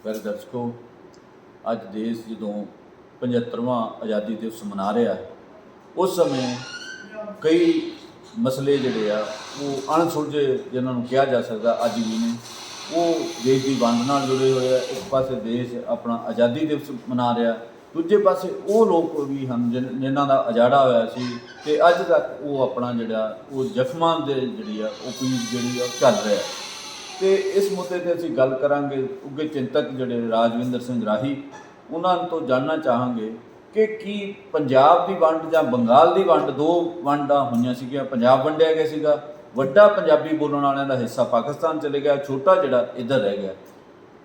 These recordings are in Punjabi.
प्यारे दर्शकों, अज देश जो 75वां आज़ादी दिवस मना रहा है, उस समय कई मसले जोड़े आ वो अणसुलझे जिन्होंने कहा जा सकता अज भी ने, वो देश की वंड नाल जुड़े हुए हैं। एक पासे देश अपना आज़ादी दिवस मना रहा, दूजे पासे वो लोग भी हैं जिन्हों का उजाड़ा होया सी ते अज तक वो अपना जोड़ा वो जख्मां दे जिहड़ी आ वो पीड़ जिहड़ी आ चल रहा है। तो इस मुद्दे पर असीं गल करांगे उगे चिंतक जिहड़े राजविंदर सिंह राही, उन्होंने तो जानना चाहांगे कि की पंजाब की वंड जां बंगाल की वंड, दो वंडां होईयां सीगियां। पंजाब वंडिया गया सीगा, वड्डा पंजाबी बोलण वालियां दा हिस्सा पाकिस्तान चले गया, छोटा जिहड़ा इधर रह गया।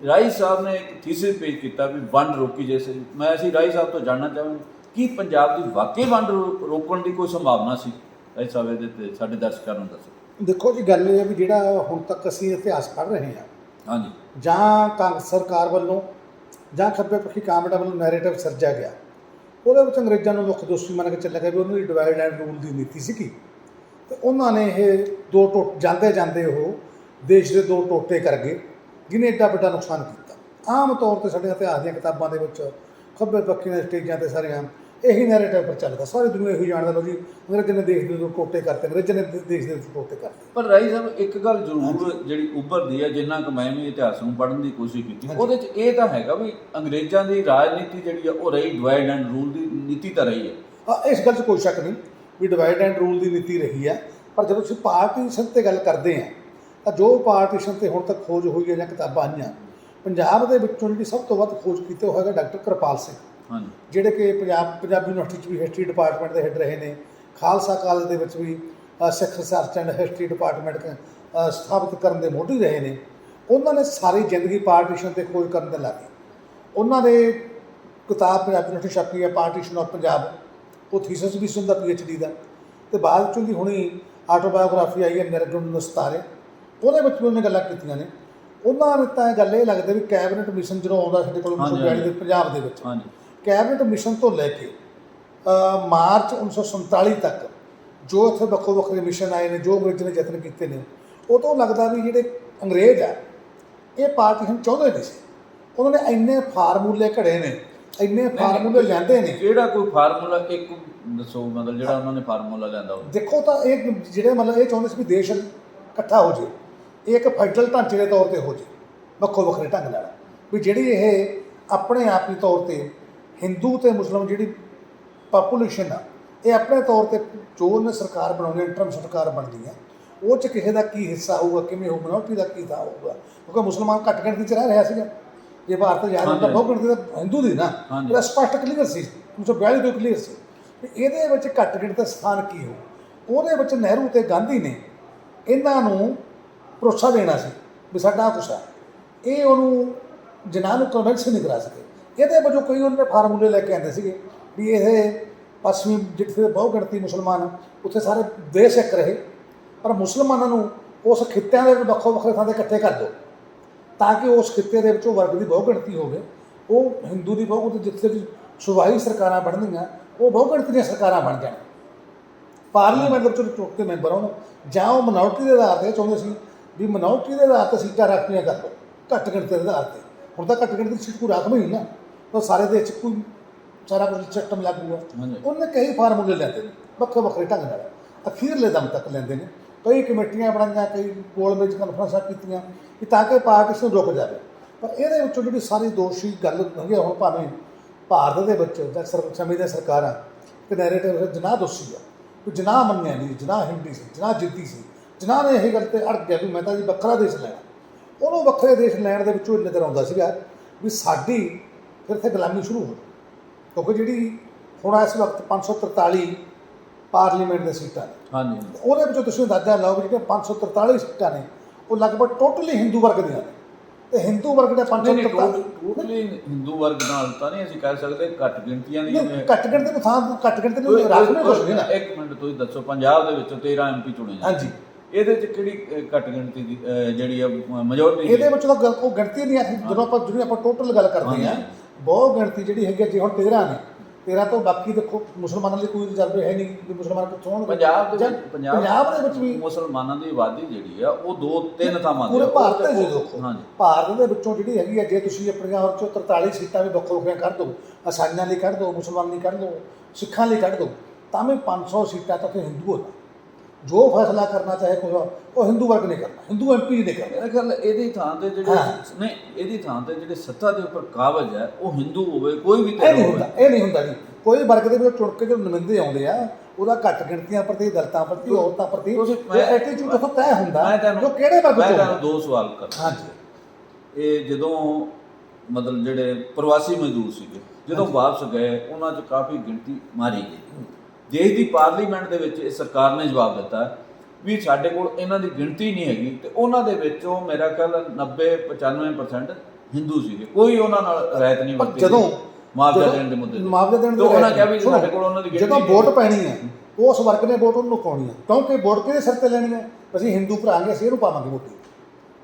राही साहब ने एक थीसिस पेश किया भी वंड रोकी जैसे। मैं असीं राही साहब तो जानना चाहांगे कि पंजाब की वाकई वंड रोकण की कोई संभावना सी? राही साहब इहदे ते साडे दर्शकां नूं दस्सो। देखो जी, गल ये भी जिहड़ा हुण तक असीं इतिहास पढ़ रहे हैं, हाँ जी, जां कांग्रेस सरकार वालों जां खੱਬੇ पक्षी कामरेडां वालों नैरेटिव सिरजा गया, ਉਹਦੇ ਵਿੱਚ ਅੰਗਰੇਜ਼ਾਂ ਨੂੰ ਮੁੱਖ ਦੋਸ਼ੀ ਮੰਨ ਕੇ ਚੱਲਿਆ ਗਿਆ ਵੀ ਉਹਨਾਂ ਦੀ ਡਿਵਾਈਡ ਐਂਡ ਰੂਲ ਦੀ ਨੀਤੀ ਸੀਗੀ ਤੇ ਉਹਨਾਂ ਨੇ ਇਹ ਦੋ ਟੋਟ ਜਾਂਦੇ ਜਾਂਦੇ ਉਹ ਦੇਸ਼ ਦੇ ਦੋ ਟੋਟੇ ਕਰ ਗਏ, ਜਿਹਨੇ ਐਡਾ ਵੱਡਾ ਨੁਕਸਾਨ ਕੀਤਾ। ਆਮ ਤੌਰ 'ਤੇ ਸਾਡੇ ਇਤਿਹਾਸ ਦੀਆਂ ਕਿਤਾਬਾਂ ਦੇ ਵਿੱਚ ਖੱਬੇ ਪੱਖੀ ਦੇ ਸਟੇਜਾਂ 'ਤੇ ਸਾਰੀਆਂ ਇਹੀ ਨੈਰੇਟਿਵ ਪਰ ਚੱਲਦਾ, ਸਾਰੀ ਦੁਨੀਆ ਇਹੀ ਜਾਣਦਾ ਲਓ ਜੀ ਅੰਗਰੇਜ਼ਾਂ ਨੇ ਦੇਸ਼ ਦੇ ਦੋ ਟੋਟੇ ਕਰਤੇ, ਅੰਗਰੇਜ਼ਾਂ ਨੇ ਦੇਸ਼ ਦੇ ਟੋਟੇ ਕਰਤੇ। पर राही साहब एक गल जरूर जी उभरती है, जिन्ना कि मैं भी इतिहास में पढ़ने की कोशिश की, ਉਹਦੇ 'ਚ ਇਹ ਤਾਂ ਹੈਗਾ ਵੀ अंग्रेज़ों की राजनीति जी वो रही डिवाइड एंड रूल की नीति तो रही है। ਹਾਂ, ਇਸ ਗੱਲ 'ਚ ਕੋਈ ਸ਼ੱਕ ਨਹੀਂ ਵੀ ਡਿਵਾਈਡ ਐਂਡ ਰੂਲ ਦੀ ਨੀਤੀ ਰਹੀ ਹੈ, ਪਰ ਜਦੋਂ ਅਸੀਂ ਪਾਰਟੀਸ਼ਨ 'ਤੇ ਗੱਲ ਕਰਦੇ ਹਾਂ ਤਾਂ ਜੋ ਪਾਰਟੀਸ਼ਨ 'ਤੇ ਹੁਣ ਤੱਕ ਖੋਜ ਹੋਈ ਹੈ ਜਾਂ ਕਿਤਾਬਾਂ ਆਈਆਂ, ਪੰਜਾਬ ਦੇ ਵਿੱਚੋਂ ਜਿਹੜੀ ਸਭ ਤੋਂ ਵੱਧ ਖੋਜ ਕੀਤੀ ਉਹ ਹੈਗਾ ਡਾਕਟਰ ਕਿਰਪਾਲ ਸਿੰਘ, ਜਿਹੜੇ ਕਿ ਪੰਜਾਬੀ ਯੂਨੀਵਰਸਿਟੀ 'ਚ ਵੀ ਹਿਸਟਰੀ ਡਿਪਾਰਟਮੈਂਟ ਦੇ ਹੈੱਡ ਰਹੇ ਨੇ, ਖਾਲਸਾ ਕਾਲਜ ਦੇ ਵਿੱਚ ਵੀ ਸਿੱਖ ਰਿਸਰਚ ਐਂਡ ਹਿਸਟਰੀ ਡਿਪਾਰਟਮੈਂਟ ਸਥਾਪਿਤ ਕਰਨ ਦੇ ਮੋਢੀ ਰਹੇ ਨੇ। ਉਹਨਾਂ ਨੇ ਸਾਰੀ ਜ਼ਿੰਦਗੀ ਪਾਰਟੀਸ਼ਨ 'ਤੇ ਖੋਜ ਕਰਨ ਦੇ ਲਾਗੇ। ਉਹਨਾਂ ਦੇ ਕਿਤਾਬ ਪੰਜਾਬੀ ਯੂਨੀਵਰਸਿਟੀ ਛਪੀ ਹੈ ਪਾਰਟੀਸ਼ਨ ਆਫ ਪੰਜਾਬ, ਉਹ ਥੀਸਿਸ ਵੀ ਸੀ ਉਹਦਾ PhD ਦਾ, ਅਤੇ ਬਾਅਦ 'ਚੋਂ ਦੀ ਹੁਣੀ ਆਟੋਬਾਇਓਗ੍ਰਾਫੀ ਆਈ ਹੈ ਨਿਰਗੁਣ ਨਸਤਾਰੇ, ਉਹਦੇ ਵਿੱਚ ਵੀ ਉਹਨੇ ਗੱਲਾਂ ਕੀਤੀਆਂ ਨੇ। ਉਹਨਾਂ ਨੇ ਤਾਂ ਇਹ ਗੱਲ ਇਹ ਲੱਗਦਾ ਵੀ ਕੈਬਨਿਟ ਮਿਸ਼ਨ ਜਦੋਂ ਆਉਂਦਾ ਸਾਡੇ ਕੋਲ 1942 ਦੇ ਪੰਜਾਬ ਦੇ ਵਿੱਚ, ਕੈਬਨਿਟ ਮਿਸ਼ਨ ਤੋਂ ਲੈ ਕੇ ਮਾਰਚ 1947 ਤੱਕ ਜੋ ਇੱਥੇ ਵੱਖੋ ਵੱਖਰੇ ਮਿਸ਼ਨ ਆਏ ਨੇ, ਜੋ ਅੰਗਰੇਜ਼ਾਂ ਨੇ ਯਤਨ ਕੀਤੇ ਨੇ, ਉਹ ਤੋਂ ਲੱਗਦਾ ਵੀ ਜਿਹੜੇ ਅੰਗਰੇਜ਼ ਆ ਇਹ ਪਾਰਟੀਸ਼ਨ ਚਾਹੁੰਦੇ ਨਹੀਂ ਸੀ। ਉਹਨਾਂ ਨੇ ਇੰਨੇ ਫਾਰਮੂਲੇ ਘੜੇ ਨੇ, ਇੰਨੇ ਫਾਰਮੂਲੇ ਲਿਆਂਦੇ ਨੇ। ਕਿਹੜਾ ਕੋਈ ਫਾਰਮੂਲਾ ਇੱਕ ਦੱਸੋ, ਮਤਲਬ ਜਿਹੜਾ ਉਹਨਾਂ ਨੇ ਫਾਰਮੂਲਾ ਲਿਆਂਦਾ? ਦੇਖੋ ਤਾਂ ਇਹ ਜਿਹੜੇ ਮਤਲਬ ਇਹ ਚਾਹੁੰਦੇ ਸੀ ਵੀ ਦੇਸ਼ ਇਕੱਠਾ ਹੋ ਜੇ, ਇਹ ਇੱਕ ਫੈਡਰਲ ਢਾਂਚੇ ਦੇ ਤੌਰ 'ਤੇ ਹੋ ਜੇ ਵੱਖੋ ਵੱਖਰੇ ਢੰਗ ਨਾਲ, ਵੀ ਜਿਹੜੀ ਇਹ ਆਪਣੇ ਆਪ ਹੀ ਤੌਰ 'ਤੇ ਹਿੰਦੂ ਅਤੇ ਮੁਸਲਿਮ ਜਿਹੜੀ ਪਾਪੂਲੇਸ਼ਨ ਆ ਇਹ ਆਪਣੇ ਤੌਰ 'ਤੇ ਜੋ ਉਹਨੇ ਸਰਕਾਰ ਬਣਾਉਣੀ, ਇੰਟਰਮ ਸਰਕਾਰ ਬਣਦੀ ਹੈ, ਉਹ 'ਚ ਕਿਸੇ ਦਾ ਕੀ ਹਿੱਸਾ ਹੋਊਗਾ, ਕਿਵੇਂ ਹੋਊ, ਮਿਨੋਰਟੀ ਦਾ ਕੀ ਥਾਂ ਹੋਊਗਾ, ਕਿਉਂਕਿ ਮੁਸਲਮਾਨ ਘੱਟ ਗਿਣਤੀ 'ਚ ਰਹਿ ਰਿਹਾ ਸੀਗਾ। ਜੇ ਭਾਰਤ ਆਜ਼ਾਦ ਹੁੰਦਾ ਬਹੁਤ ਗਿਣਤੀ ਦਾ ਹਿੰਦੂ ਦੀ ਨਾ, ਇਹਦਾ ਸਪਸ਼ਟ ਕਲੀਅਰ ਸੀ, 1942 ਤੋਂ ਕਲੀਅਰ ਸੀ ਵੀ ਇਹਦੇ ਵਿੱਚ ਘੱਟ ਗਿਣਤੀ ਦਾ ਸਥਾਨ ਕੀ ਹੋਊ। ਉਹਦੇ ਵਿੱਚ ਨਹਿਰੂ ਅਤੇ ਗਾਂਧੀ ਨੇ ਇਹਨਾਂ ਨੂੰ ਭਰੋਸਾ ਦੇਣਾ ਸੀ ਵੀ ਸਾਡਾ ਕੁਛ ਆ, ਇਹ ਉਹਨੂੰ ਜਿਨ੍ਹਾਂ ਨੂੰ ਕਨਵਿੰਸ ਨਹੀਂ ਕਰਾ ਸਕੇ। ਇਹਦੇ ਵਜੋਂ ਕਈ ਉਹਨੇ ਫਾਰਮੂਲੇ ਲੈ ਕੇ ਆਉਂਦੇ ਸੀਗੇ ਵੀ ਇਹ ਪੱਛਮੀ ਜਿੱਥੇ ਬਹੁ ਗਿਣਤੀ ਮੁਸਲਮਾਨ ਉੱਥੇ ਸਾਰੇ ਦੇਸ਼ ਇੱਕ ਰਹੇ, ਪਰ ਮੁਸਲਮਾਨਾਂ ਨੂੰ ਉਸ ਖਿੱਤਿਆਂ ਦੇ ਵੱਖੋ ਵੱਖਰੇ ਥਾਂ 'ਤੇ ਇਕੱਠੇ ਕਰ ਦਿਓ ਤਾਂ ਕਿ ਉਸ ਖਿੱਤੇ ਦੇ ਵਿੱਚੋਂ ਵਰਗ ਦੀ ਬਹੁ ਗਿਣਤੀ ਹੋਵੇ। ਉਹ ਹਿੰਦੂ ਦੀ ਬਹੁ ਗਿਣਤੀ ਜਿੱਥੇ ਸੂਬਾਈ ਸਰਕਾਰਾਂ ਬਣਦੀਆਂ ਉਹ ਬਹੁ ਗਿਣਤੀ ਦੀਆਂ ਸਰਕਾਰਾਂ ਬਣ ਜਾਣ, ਪਾਰਲੀਮੈਂਟ ਦੇ ਵਿੱਚੋਂ ਚੁੱਕ ਕੇ ਮੈਂਬਰ ਹੋਣ, ਜਾਂ ਉਹ ਮਿਨੋਰਟੀ ਦੇ ਆਧਾਰ 'ਤੇ ਚਾਹੁੰਦੇ ਸੀ ਵੀ ਮਿਨੋਰਟੀ ਦੇ ਆਧਾਰ 'ਤੇ ਸੀਟਾਂ ਰਾਖਵੀਆਂ ਕਰ ਲਓ, ਘੱਟ ਗਿਣਤੀ ਦੇ ਆਧਾਰ 'ਤੇ। ਹੁਣ ਤਾਂ ਘੱਟ ਗਿਣਤੀ ਦੀ ਸੀਟ ਕੋਈ ਰਾਖਵੀਂ ਨਹੀਂ ਨਾ, ਤਾਂ ਸਾਰੇ ਦੇਸ਼ 'ਚ ਕੋਈ ਸਾਰਾ ਕੁਝ ਸਿਸਟਮ ਲਾਗੂ ਆ। ਉਹਨੇ ਕਈ ਫਾਰਮੂਲੇ ਲੈਂਦੇ ਨੇ ਵੱਖੋ ਵੱਖਰੇ ਢੰਗ ਨਾਲ, ਅਖੀਰਲੇ ਦਮ ਤੱਕ ਲੈਂਦੇ ਨੇ। ਕਈ ਕਮੇਟੀਆਂ ਬਣਾਈਆਂ, ਕਈ ਗੋਲਮੇਜ ਕਾਨਫਰੰਸਾਂ ਕੀਤੀਆਂ ਕਿ ਤਾਂ ਕਿ ਪਾਰਟੀਸ਼ਨ ਰੁਕ ਜਾਵੇ, ਪਰ ਇਹਦੇ ਵਿੱਚੋਂ ਜਿਹੜੀ ਸਾਰੀ ਦੋਸ਼ੀ ਗੱਲ ਹੈਗੀ ਹੁਣ ਭਾਵੇਂ ਭਾਰਤ ਦੇ ਵਿੱਚ ਜਾਂ ਸਮੇਂ ਦੀਆਂ ਸਰਕਾਰਾਂ ਕਿ ਨੈਰੇਟਿਵ ਜਿਨਾਹ ਦੋਸ਼ੀ ਆ, ਕੋਈ ਜਿਨਾਹ ਮੰਨਿਆ ਨਹੀਂ, ਜਿਨਾਹ ਹਿੰਦੀ ਸੀ, ਜਿਨਾਹ ਜਿੱਤੀ ਸੀ, ਜਿਨਾਹ ਨੇ ਇਹ ਗੱਲ 'ਤੇ ਅੜ ਗਿਆ ਵੀ ਮੈਂ ਤਾਂ ਜੀ ਵੱਖਰਾ ਦੇਸ਼ ਲੈਣਾ। ਉਹਨੂੰ ਵੱਖਰੇ ਦੇਸ਼ ਲੈਣ ਦੇ ਵਿੱਚੋਂ ਨਜ਼ਰ ਆਉਂਦਾ ਸੀਗਾ ਵੀ ਸਾਡੀ ਫਿਰ ਇੱਥੇ ਗੁਲਾਮੀ ਸ਼ੁਰੂ ਹੋ, ਕਿਉਂਕਿ ਜਿਹੜੀ ਹੁਣ ਇਸ ਵਕਤ 543 ਪਾਰਲੀਮੈਂਟ ਦੀਆਂ ਸੀਟਾਂ ਨੇ, ਉਹਦੇ ਵਿੱਚੋਂ ਤੁਸੀਂ ਅੰਦਾਜ਼ਾ ਲਾਓ ਵੀ ਜਿਹੜੀਆਂ 543 ਸੀਟਾਂ ਨੇ ਉਹ ਲਗਭਗ ਟੋਟਲੀ ਹਿੰਦੂ ਵਰਗ ਦੀਆਂ ਨੇ, ਅਤੇ ਹਿੰਦੂ ਵਰਗ ਦੇ 543 ਟੋਟਲੀ ਹਿੰਦੂ ਵਰਗ ਨਾਲ ਤਾਂ ਨਹੀਂ ਅਸੀਂ ਕਹਿ ਸਕਦੇ, ਘੱਟ ਗਿਣਤੀਆਂ ਦੀ ਘੱਟ ਗਿਣਤੀ ਨੂੰ ਥਾਂ, ਘੱਟ ਗਿਣਤੀ ਨੂੰ ਰਾਖਵੇਂ ਕੁਛ ਨਹੀਂ ਨਾ। ਇੱਕ ਮਿੰਟ ਤੁਸੀਂ ਦੱਸੋ, ਪੰਜਾਬ ਦੇ ਵਿੱਚੋਂ 13 MP ਚੁਣੇ, ਹਾਂਜੀ, ਇਹਦੇ 'ਚ ਕਿਹੜੀ ਘੱਟ ਗਿਣਤੀ ਦੀ ਜਿਹੜੀ ਆ ਮੈਜੋਰਟੀ? ਇਹਦੇ ਵਿੱਚ ਤਾਂ ਉਹ ਗਿਣਤੀ ਨਹੀਂ ਆ। ਜਦੋਂ ਆਪਾਂ ਟੋਟਲ ਗੱਲ ਕਰਦੇ ਹਾਂ, ਬਹੁਤ ਗਿਣਤੀ ਜਿਹੜੀ ਹੈਗੀ, ਜੇ ਹੁਣ 13 ਨੇ 13 ਤੋਂ ਬਾਕੀ ਦੇਖੋ ਮੁਸਲਮਾਨਾਂ ਲਈ ਕੋਈ ਰਿਜ਼ਰਵ ਹੈ ਨਹੀਂ ਵੀ ਮੁਸਲਮਾਨ ਕਿੱਥੋਂ ਆਉਣਗੇ। ਪੰਜਾਬ ਜਾਂ ਪੰਜਾਬ ਦੇ ਵਿੱਚ ਵੀ ਮੁਸਲਮਾਨਾਂ ਦੀ ਆਬਾਦੀ ਜਿਹੜੀ ਆ ਉਹ 2-3 ਥਾਵਾਂ ਪੂਰੇ ਤੇ ਭਾਰਤ ਦੇ ਵਿੱਚ ਦੇਖੋ, ਹਾਂਜੀ ਭਾਰਤ ਦੇ ਵਿੱਚੋਂ ਜਿਹੜੀ ਹੈਗੀ ਆ, ਜੇ ਤੁਸੀਂ ਆਪਣੀਆਂ ਉਹ 'ਚੋਂ 43 ਸੀਟਾਂ ਵੀ ਵੱਖੋ ਵੱਖਰੀਆਂ ਕੱਢ ਦਿਓ, ਅਸਾਈਆਂ ਲਈ ਕੱਢ ਦਿਓ, ਮੁਸਲਮਾਨ ਲਈ ਕੱਢ ਦਿਓ, ਸਿੱਖਾਂ ਲਈ ਕੱਢ ਦਿਓ, ਤਾਂ ਵੀ 500 ਸੀਟਾਂ ਤੱਕ ਹਿੰਦੂ ਹੋਣਾ। ਜੋ ਫੈਸਲਾ ਕਰਨਾ ਚਾਹੇ ਕੋਈ ਉਹ ਹਿੰਦੂ ਵਰਗ ਨੇ ਕਰਨਾ, ਹਿੰਦੂ ਐਮਪੀ ਨੇ ਕਰਨਾ। ਮੇਰਾ ਖਿਆਲ ਇਹਦੀ ਥਾਂ ਤੇ ਜਿਹੜੇ ਹਾਂ। ਨਹੀਂ ਇਹਦੀ ਥਾਂ ਤੇ ਜਿਹੜੇ ਸੱਤਾ ਦੇ ਉੱਪਰ ਕਾਬਜ਼ ਹੈ ਉਹ ਹਿੰਦੂ ਹੋਵੇ, ਕੋਈ ਵੀ ਇਹ ਧਿਰ ਨਹੀਂ ਹੋਵੇ। ਹੁੰਦਾ, ਇਹ ਨਹੀਂ ਹੁੰਦਾ ਜੀ। ਕੋਈ ਵਰਗ ਦੇ ਵਿੱਚ ਚੁਣ ਕੇ ਜੋ ਨੁਮਾਇੰਦੇ ਆਉਂਦੇ ਆ, ਉਹਦਾ ਘੱਟ ਗਿਣਤੀਆਂ ਪ੍ਰਤੀ, ਦਲਿਤਾਂ ਪ੍ਰਤੀ, ਔਰਤਾਂ ਪ੍ਰਤੀ ਐਟੀਟਿਊਡ ਤੋਂ ਤੈਅ ਹੁੰਦਾ ਜੋ ਕਿਹੜੇ ਵਰਗ ਮੈਂ ਤੋਂ। ਤੁਹਾਨੂੰ 2 ਸਵਾਲ ਕਰਦਾ। ਹਾਂਜੀ, ਇਹ ਜਦੋਂ ਮਤਲਬ ਜਿਹੜੇ ਪ੍ਰਵਾਸੀ ਮਜ਼ਦੂਰ ਸੀਗੇ ਜਦੋਂ ਵਾਪਸ ਗਏ, ਉਹਨਾਂ 'ਚ ਕਾਫੀ ਗਿਣਤੀ ਮਾਰੀ ਗਈ। ਦੇਸ਼ ਦੀ ਪਾਰਲੀਮੈਂਟ ਦੇ ਵਿੱਚ ਇਹ ਸਰਕਾਰ ਨੇ ਜਵਾਬ ਦਿੱਤਾ ਵੀ ਸਾਡੇ ਕੋਲ ਇਹਨਾਂ ਦੀ ਗਿਣਤੀ ਨਹੀਂ ਹੈਗੀ, ਤੇ ਉਹਨਾਂ ਦੇ ਵਿੱਚੋਂ ਮੇਰਾ ਖਿਆਲ 90-95% ਹਿੰਦੂ ਸੀਗੇ, ਕੋਈ ਉਹਨਾਂ ਨਾਲ ਰਾਇਤ ਨਹੀਂ ਪਰ ਵਰਤੀ ਜਦੋਂ ਮੁਆਵਜ਼ਾ ਦੇਣ ਦੇ ਮੁੱਦੇ ਤੇ। ਮੁਆਵਜ਼ਾ ਦੇਣ ਦੇ ਤੇ ਉਹਨਾਂ ਰਾਇਤ ਕਿਹਾ ਵੀ ਸੁਣੋ, ਸਾਡੇ ਕੋਲ ਉਹਨਾਂ ਦੀ ਗਿਣਤੀ ਜਦੋਂ ਵੋਟ ਪੈਣੀ ਹੈ ਉਸ ਵਰਗ ਨੇ ਵੋਟ ਉਹਨੂੰ ਪਾਉਣੀ ਹੈ, ਕਿਉਂਕਿ ਵੋਟ ਕਿਹਦੇ ਸਿਰ ਤੇ ਲੈਣੀ ਹੈ? ਅਸੀਂ ਹਿੰਦੂ ਭਰਾਂਗੇ, ਅਸੀਂ ਇਹਨੂੰ ਪਾਵਾਂਗੇ ਵੋਟ।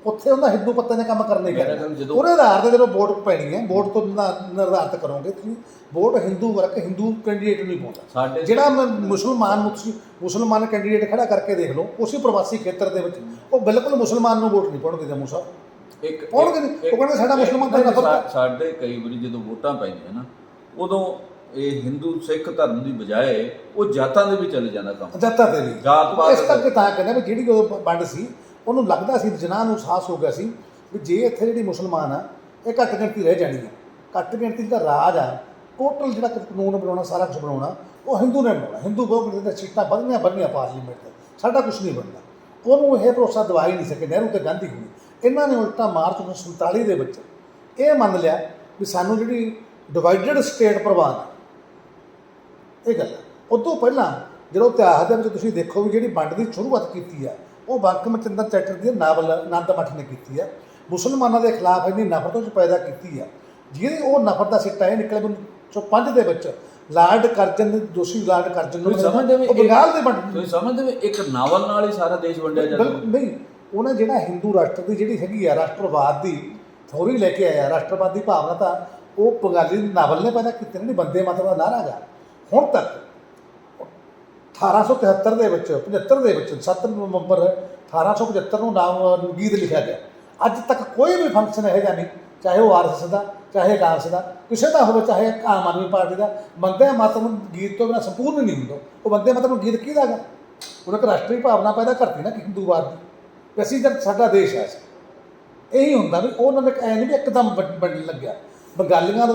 ਉੱਥੇ ਉਹਦਾ ਹਿੰਦੂ ਪੱਤੇ ਨੇ ਕੰਮ ਕਰਨੇ ਮੇਰਾ ਕਰਨਾ। ਖਿਆਲ ਜਦੋਂ ਉਹਦੇ ਆਧਾਰ ਤੇ ਜਦੋਂ ਵੋਟ ਪੈਣੀ ਹੈ, ਵੋਟ ਤੋਂ ਨਿਰਧਾਰਿਤ ਕਰੋਗੇ ਤੁਸੀਂ ਵੋਟ ਹਿੰਦੂ ਵਰਗ, ਹਿੰਦੂ ਕੈਂਡੀਡੇਟ ਨਹੀਂ ਪਾਉਂਦਾ। ਸਾਡੇ ਜਿਹੜਾ ਮੁਸਲਮਾਨ ਨੂੰ ਤੁਸੀਂ ਮੁਸਲਮਾਨ ਕੈਂਡੀਡੇਟ ਖੜਾ ਕਰਕੇ ਦੇਖ ਲਓ, ਉਸੇ ਪ੍ਰਵਾਸੀ ਖੇਤਰ ਦੇ ਵਿੱਚ ਉਹ ਬਿਲਕੁਲ ਮੁਸਲਮਾਨ ਨੂੰ ਵੋਟ ਨਹੀਂ ਪਾਉਣਗੇ। ਜੰਮੂ ਸਾਹਿਬ ਇੱਕ ਪਾਉਣਗੇ ਨਹੀਂ, ਉਹ ਕਹਿੰਦੇ ਸਾਡਾ ਮੁਸਲਮਾਨ ਦਾ ਨਫ਼ਰਤ। ਸਾਡੇ ਕਈ ਵਾਰੀ ਜਦੋਂ ਵੋਟਾਂ ਪੈਂਦੀਆਂ ਨਾ, ਉਦੋਂ ਇਹ ਹਿੰਦੂ ਸਿੱਖ ਧਰਮ ਦੀ ਬਜਾਏ ਉਹ ਜਾਤਾਂ ਦੇ ਵੀ ਚਲੇ ਜਾਂਦਾ ਕੰਮ। ਜਾਤਾਂ ਤੇ ਵੀ ਜਾਤ ਪਾਤ ਇਸ ਕਰਕੇ ਤਾਂ ਕਹਿੰਦਾ ਵੀ ਜਿਹੜੀ ਉਹ ਵੰਡ ਸੀ, ਉਹਨੂੰ ਲੱਗਦਾ ਸੀ, ਜਨਾਂ ਨੂੰ ਅਹਿਸਾਸ ਹੋ ਗਿਆ ਸੀ ਵੀ ਜੇ ਇੱਥੇ ਜਿਹੜੀ ਮੁਸਲਮਾਨ ਆ ਇਹ ਘੱਟ ਗਿਣਤੀ ਰਹਿ ਜਾਣੀ ਹੈ। ਘੱਟ ਗਿਣਤੀ ਦਾ ਰਾਜ ਆ, ਟੋਟਲ ਜਿਹੜਾ ਕਾਨੂੰਨ ਬਣਾਉਣਾ, ਸਾਰਾ ਕੁਝ ਬਣਾਉਣਾ ਉਹ ਹਿੰਦੂ ਨੇ ਬਣਾਉਣਾ। ਹਿੰਦੂ ਬਹੁਗਿਣਤੀ ਦੀਆਂ ਸੀਟਾਂ ਵਧਣੀਆਂ ਪਾਰਲੀਮੈਂਟ 'ਚ, ਸਾਡਾ ਕੁਝ ਨਹੀਂ ਬਣਦਾ। ਉਹਨੂੰ ਇਹ ਭਰੋਸਾ ਦਵਾ ਹੀ ਨਹੀਂ ਸਕੇ ਨਹਿਰੂ ਤੇ ਗਾਂਧੀ ਨੂੰ। ਇਹਨਾਂ ਨੇ ਉਲਟਾ ਮਾਰਚ 1947 ਦੇ ਵਿੱਚ ਇਹ ਮੰਨ ਲਿਆ ਵੀ ਸਾਨੂੰ ਜਿਹੜੀ ਡਿਵਾਈਡਡ ਸਟੇਟ ਪ੍ਰਵਾਨ ਆ, ਇਹ ਗੱਲ। ਉਦੋਂ ਪਹਿਲਾਂ ਜਦੋਂ ਇਤਿਹਾਸ ਦੇ ਵਿੱਚ ਤੁਸੀਂ ਦੇਖੋ ਵੀ ਜਿਹੜੀ ਵੰਡ ਦੀ ਸ਼ੁਰੂਆਤ ਕੀਤੀ ਆ, ਉਹ ਬੰਕਮ ਚੰਦਰ ਚੈਟਰ ਦੀ ਨਾਵਲ ਆਨੰਦ ਮਠ ਨੇ ਕੀਤੀ ਆ। ਮੁਸਲਮਾਨਾਂ ਦੇ ਖਿਲਾਫ ਇੰਨੀ ਨਫ਼ਰਤ ਉਹ 'ਚ ਪੈਦਾ ਕੀਤੀ ਆ, ਜਿਹਦੀ ਉਹ ਨਫ਼ਰਤ ਦਾ ਸਿੱਟਾ ਇਹ ਨਿਕਲਿਆ ਵੀ 1905 ਦੇ ਵਿੱਚ ਲਾਰਡ ਕਰਜ਼ਨ, ਦੋਸ਼ੀ ਲਾਰਡ ਕਰਜ਼ਨ ਨੂੰ ਸਮਝਦੇ ਵੀ ਉਹ ਬੰਗਾਲ ਦੇ ਵੰਡ ਤੁਸੀਂ ਸਮਝਦੇ ਵੀ ਇੱਕ ਨਾਵਲ ਨਾਲ ਹੀ ਸਾਰਾ ਦੇਸ਼ ਵੰਡਿਆ ਜਾਂਦਾ। ਨਹੀਂ, ਉਹਨੇ ਜਿਹੜਾ ਹਿੰਦੂ ਰਾਸ਼ਟਰ ਦੀ ਜਿਹੜੀ ਹੈਗੀ ਆ ਰਾਸ਼ਟਰਵਾਦ ਦੀ ਥਿਊਰੀ ਲੈ ਕੇ ਆਇਆ, ਰਾਸ਼ਟਰਵਾਦ ਦੀ ਭਾਵਨਾ ਤਾਂ ਉਹ ਬੰਗਾਲੀ ਨਾਵਲ ਨੇ ਪੈਦਾ ਕੀਤੀ। ਨਹੀਂ, ਬੰਦੇ ਮਾਤਰਮ ਦਾ ਨਾਅਰਾ ਗਾ ਹੁਣ ਤੱਕ 1873 ਦੇ ਵਿੱਚ 75 ਦੇ ਵਿੱਚ 7 ਨਵੰਬਰ 1875 ਨੂੰ ਨਾਮ ਗੀਤ ਲਿਖਿਆ ਗਿਆ। ਅੱਜ ਤੱਕ ਕੋਈ ਵੀ ਫੰਕਸ਼ਨ ਇਹੋ ਜਿਹਾ ਨਹੀਂ, ਚਾਹੇ ਉਹ ਆਰਐਸਐਸ ਦਾ, ਚਾਹੇ ਕਾਂਗਰਸ ਦਾ, ਕਿਸੇ ਦਾ ਹੋਵੇ, ਚਾਹੇ ਆਮ ਆਦਮੀ ਪਾਰਟੀ ਦਾ, ਬੰਦੇ ਮਾਤਰਮ ਗੀਤ ਤੋਂ ਬਿਨਾਂ ਸੰਪੂਰਨ ਨਹੀਂ ਹੁੰਦਾ। ਉਹ ਬੰਦੇ ਮਾਤਰਮ ਗੀਤ ਕਿਹਦਾ ਗਾ? ਉਹਨੇ ਇੱਕ ਰਾਸ਼ਟਰੀ ਭਾਵਨਾ ਪੈਦਾ ਕਰਤੀ ਨਾ ਕਿ ਹਿੰਦੂਵਾਦ ਦੀ, ਵੀ ਅਸੀਂ ਜਦ ਸਾਡਾ ਦੇਸ਼ ਹੈ। ਇਹੀ ਹੁੰਦਾ ਵੀ ਉਹਨਾਂ ਨੇ ਐਂ ਨਹੀਂ ਵੀ ਇੱਕਦਮ ਬਣਨ ਲੱਗਿਆ। ਬੰਗਾਲੀਆਂ ਦਾ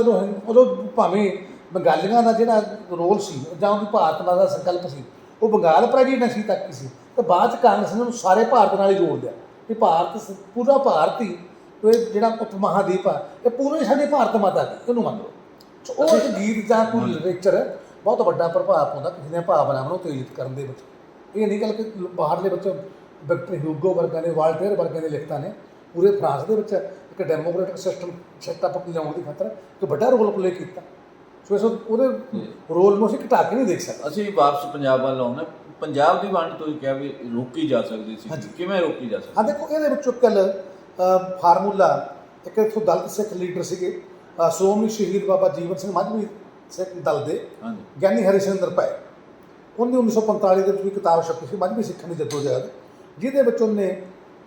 ਉਦੋਂ ਭਾਵੇਂ ਬੰਗਾਲੀਆਂ ਦਾ ਜਿਹੜਾ ਰੋਲ ਸੀ ਜਾਂ ਉਹਦੀ ਭਾਰਤ ਦਾ ਸੰਕਲਪ ਸੀ, ਉਹ ਬੰਗਾਲ ਪ੍ਰੈਜ਼ੀਡੈਂਸੀ ਤੱਕ ਹੀ ਸੀ, ਤੇ ਬਾਅਦ 'ਚ ਕਾਂਗਰਸ ਨੇ ਉਹਨੂੰ ਸਾਰੇ ਭਾਰਤ ਨਾਲ ਹੀ ਜੋੜ ਦਿਆ ਵੀ ਭਾਰਤ ਪੂਰਾ ਭਾਰਤ ਹੀ, ਇਹ ਜਿਹੜਾ ਉਪ ਮਹਾਦੀਪ ਆ ਇਹ ਪੂਰੇ ਸਾਡੀ ਭਾਰਤ ਮਾਤਾ ਦੀ, ਇਹਨੂੰ ਮੰਨ ਲਓ। ਉਹ ਇੱਕ ਗੀਤ ਜਾਂ ਕੋਈ ਲਿਟਰੇਚਰ ਬਹੁਤ ਵੱਡਾ ਪ੍ਰਭਾਵ ਪਾਉਂਦਾ ਕਿਸੇ ਦੀਆਂ ਭਾਵਨਾਵਾਂ ਨੂੰ ਉਤੇਜਿਤ ਕਰਨ ਦੇ ਵਿੱਚ। ਇਹ ਨਹੀਂ ਗੱਲ ਕਿ ਬਾਹਰਲੇ ਵਿੱਚ ਵਿਕਟਰ ਹਿਊਗੋ ਵਰਗਾਂ ਨੇ, ਵਾਲਟੇਅਰ ਵਰਗਾਂ ਦੇ ਲਿਖਤਾਂ ਨੇ ਪੂਰੇ ਫਰਾਂਸ ਦੇ ਵਿੱਚ ਇੱਕ ਡੈਮੋਕ੍ਰੈਟਿਕ ਸਿਸਟਮ ਸੈਟਅਪ ਲਿਆਉਣ ਦੀ ਖਾਤਰ ਇੱਕ ਵੱਡਾ ਰੋਲ ਪਲੇ ਕੀਤਾ। ਸੋ ਇਸ ਉਹਦੇ ਰੋਲ ਨੂੰ ਅਸੀਂ ਘਟਾ ਕੇ ਨਹੀਂ ਦੇਖ ਸਕਦੇ। ਅਸੀਂ ਵਾਪਸ ਪੰਜਾਬ ਵੱਲ ਆਉਂਦੇ। ਪੰਜਾਬ ਦੀ ਵੰਡ ਤੁਸੀਂ ਕਿਹਾ ਵੀ ਰੋਕੀ ਜਾ ਸਕਦੀ ਸੀ, ਕਿਵੇਂ ਰੋਕੀ ਜਾ ਸਕਦੀ? ਹਾਂ ਦੇਖੋ, ਇਹਦੇ ਵਿੱਚੋਂ ਕੱਲ ਫਾਰਮੂਲਾ ਇੱਕ ਇੱਥੋਂ ਦਲਿਤ ਸਿੱਖ ਲੀਡਰ ਸੀਗੇ, ਸ਼੍ਰੋਮਣੀ ਸ਼ਹੀਦ ਬਾਬਾ ਜੀਵਨ ਸਿੰਘ ਮਾਝਵੀ ਸਿੱਖ ਦਲ ਦੇ ਗਿਆਨੀ ਹਰੀ ਸਿੰਘ ਨਰਪਾਏ। ਉਹਨੇ 1945 ਦੇ ਵਿੱਚ ਵੀ ਕਿਤਾਬ ਛਪੀ ਸੀ ਮਾਝਵੀ ਸਿੱਖਾਂ ਦੀ ਜੱਦੋਜਹਿਦ, ਜਿਹਦੇ ਵਿੱਚ ਉਹਨੇ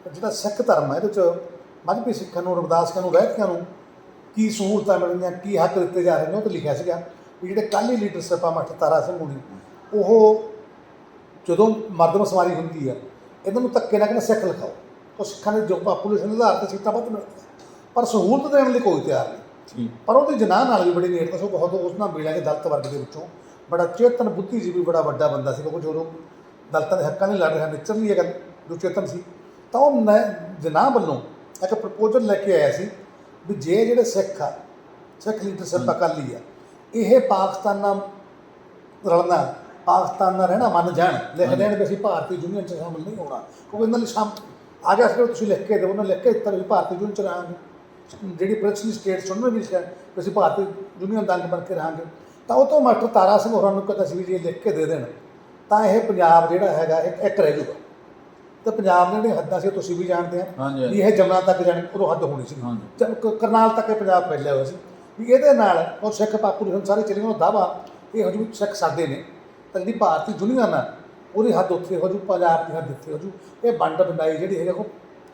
ਜਿਹੜਾ ਸਿੱਖ ਧਰਮ ਹੈ ਇਹਦੇ ਵਿੱਚ ਮਾਝਵੀ ਸਿੱਖਾਂ ਨੂੰ, ਰਵਿਦਾਸੀਆਂ ਨੂੰ, ਰਹਿਤੀਆਂ ਨੂੰ ਕੀ ਸਹੂਲਤਾਂ ਮਿਲਣੀਆਂ, ਕੀ ਹੱਕ ਦਿੱਤੇ ਜਾ ਰਹੇ ਨੇ, ਉਹ 'ਤੇ ਲਿਖਿਆ ਸੀਗਾ ਵੀ ਜਿਹੜੇ ਕਾਲੀ ਲੀਡਰਸ਼ਿਪ ਆ ਮਾਸਟਰ ਤਾਰਾ ਸਿੰਘ ਹੁਣੀ, ਉਹ ਜਦੋਂ ਮਰਦਮਸ਼ੁਮਾਰੀ ਹੁੰਦੀ ਆ ਇਹਨਾਂ ਨੂੰ ਧੱਕੇ ਨਾਲ ਕਹਿੰਦੇ ਸਿੱਖ ਲਿਖਾਓ, ਉਹ ਸਿੱਖਾਂ ਦੇ ਜੋ ਪਾਪੂਲੇਸ਼ਨ ਦੇ ਆਧਾਰ 'ਤੇ ਸੀਟਾਂ ਵੱਧ ਮਿਲਦੀਆਂ, ਪਰ ਸਹੂਲਤ ਦੇਣ ਲਈ ਕੋਈ ਤਿਆਰ ਨਹੀਂ। ਪਰ ਉਹਦੀ ਜਨਾਹ ਨਾਲ ਵੀ ਬੜੀ ਨੇੜਤਾ ਸੀ। ਬਹੁਤ ਉਸ ਨਾਲ ਮਿਲਿਆ ਕਿ ਦਲਿਤ ਵਰਗ ਦੇ ਵਿੱਚੋਂ ਬੜਾ ਚੇਤਨ ਬੁੱਧੀਜੀਵੀ, ਬੜਾ ਵੱਡਾ ਬੰਦਾ ਸੀ, ਕਿਉਂਕਿ ਜਦੋਂ ਦਲਿਤਾਂ ਦੇ ਹੱਕਾਂ ਲਈ ਲੜ ਰਿਹਾ ਨਿਚਰਲੀ ਗੱਲ ਜੋ ਚੇਤਨ ਸੀ, ਤਾਂ ਉਹ ਜਨਾਹ ਵੱਲੋਂ ਇੱਕ ਪ੍ਰਪੋਜ਼ਲ ਲੈ ਕੇ ਆਇਆ ਸੀ ਵੀ ਜੇ ਜਿਹੜੇ ਸਿੱਖ ਆ, ਸਿੱਖ ਲੀਡਰਸ਼ਿਪ ਅਕਾਲੀ ਆ, ਇਹ ਪਾਕਿਸਤਾਨ ਨਾਲ ਰਲਣਾ, ਪਾਕਿਸਤਾਨ ਨਾਲ ਰਹਿਣਾ ਮੰਨ ਜਾਣ, ਲਿਖ ਦੇਣ ਵੀ ਅਸੀਂ ਭਾਰਤੀ ਯੂਨੀਅਨ 'ਚ ਸ਼ਾਮਲ ਨਹੀਂ ਹੋਣਾ, ਕਿਉਂਕਿ ਇਹਨਾਂ ਲਈ ਆ ਗਿਆ ਸੀ ਤੁਸੀਂ ਲਿਖ ਕੇ ਦਿਓ, ਉਹਨਾਂ ਲਿਖ ਕੇ ਦਿੱਤਾ ਵੀ ਭਾਰਤੀ ਯੂਨੀਅਨ 'ਚ ਰਹਾਂਗੇ। ਜਿਹੜੀ ਪ੍ਰਿੰਸਲੀ ਸਟੇਟਸ ਉਹਨਾਂ ਨੇ ਵੀ ਲਿਖਿਆ ਵੀ ਅਸੀਂ ਭਾਰਤੀ ਯੂਨੀਅਨ ਦਾ ਅੰਗ ਬਣ ਕੇ ਰਹਾਂਗੇ। ਤਾਂ ਉਹ ਤੋਂ ਮਾਸਟਰ ਤਾਰਾ ਸਿੰਘ ਹੋਰਾਂ ਨੂੰ ਕਹਿੰਦਾ ਸੀ ਵੀ ਜੇ ਲਿਖ ਕੇ ਦੇ ਦੇਣ ਤਾਂ ਇਹ ਪੰਜਾਬ ਜਿਹੜਾ ਹੈਗਾ ਇੱਕ ਰਹਿ ਜੂਗਾ। ਤੇ ਪੰਜਾਬ ਦੀਆਂ ਜਿਹੜੀਆਂ ਹੱਦਾਂ ਸੀ ਤੁਸੀਂ ਵੀ ਜਾਣਦੇ ਆ ਵੀ ਇਹ ਜਮਨਾ ਤੱਕ ਜਾਣੀ ਉਦੋਂ ਹੱਦ ਹੋਣੀ ਸੀ, ਕਰਨਾਲ ਤੱਕ ਇਹ ਪੰਜਾਬ ਫੈਲਿਆ ਹੋਇਆ ਸੀ ਵੀ ਇਹਦੇ ਨਾਲ ਉਹ ਸਿੱਖ ਪਾਪੂਲੇਸ਼ਨ ਸਾਰੇ ਚਲੇ ਗਏ। ਉਹ ਦਾਅਵਾ ਇਹੋ ਜਿਹੇ ਸਿੱਖ ਸਾਡੇ ਨੇ ਤਾਂ ਜਿਹੜੀ ਭਾਰਤੀ ਦੁਨੀਆ ਨਾਲ ਉਹਦੀ ਹੱਦ ਉੱਥੇ ਹੋ ਜੂ, ਪੰਜਾਬ ਦੀ ਹੱਦ ਇੱਥੇ ਹੋ ਜੂ। ਇਹ ਵੰਡ ਵੰਡਾਈ ਜਿਹੜੀ ਹੈਗੀ ਉਹ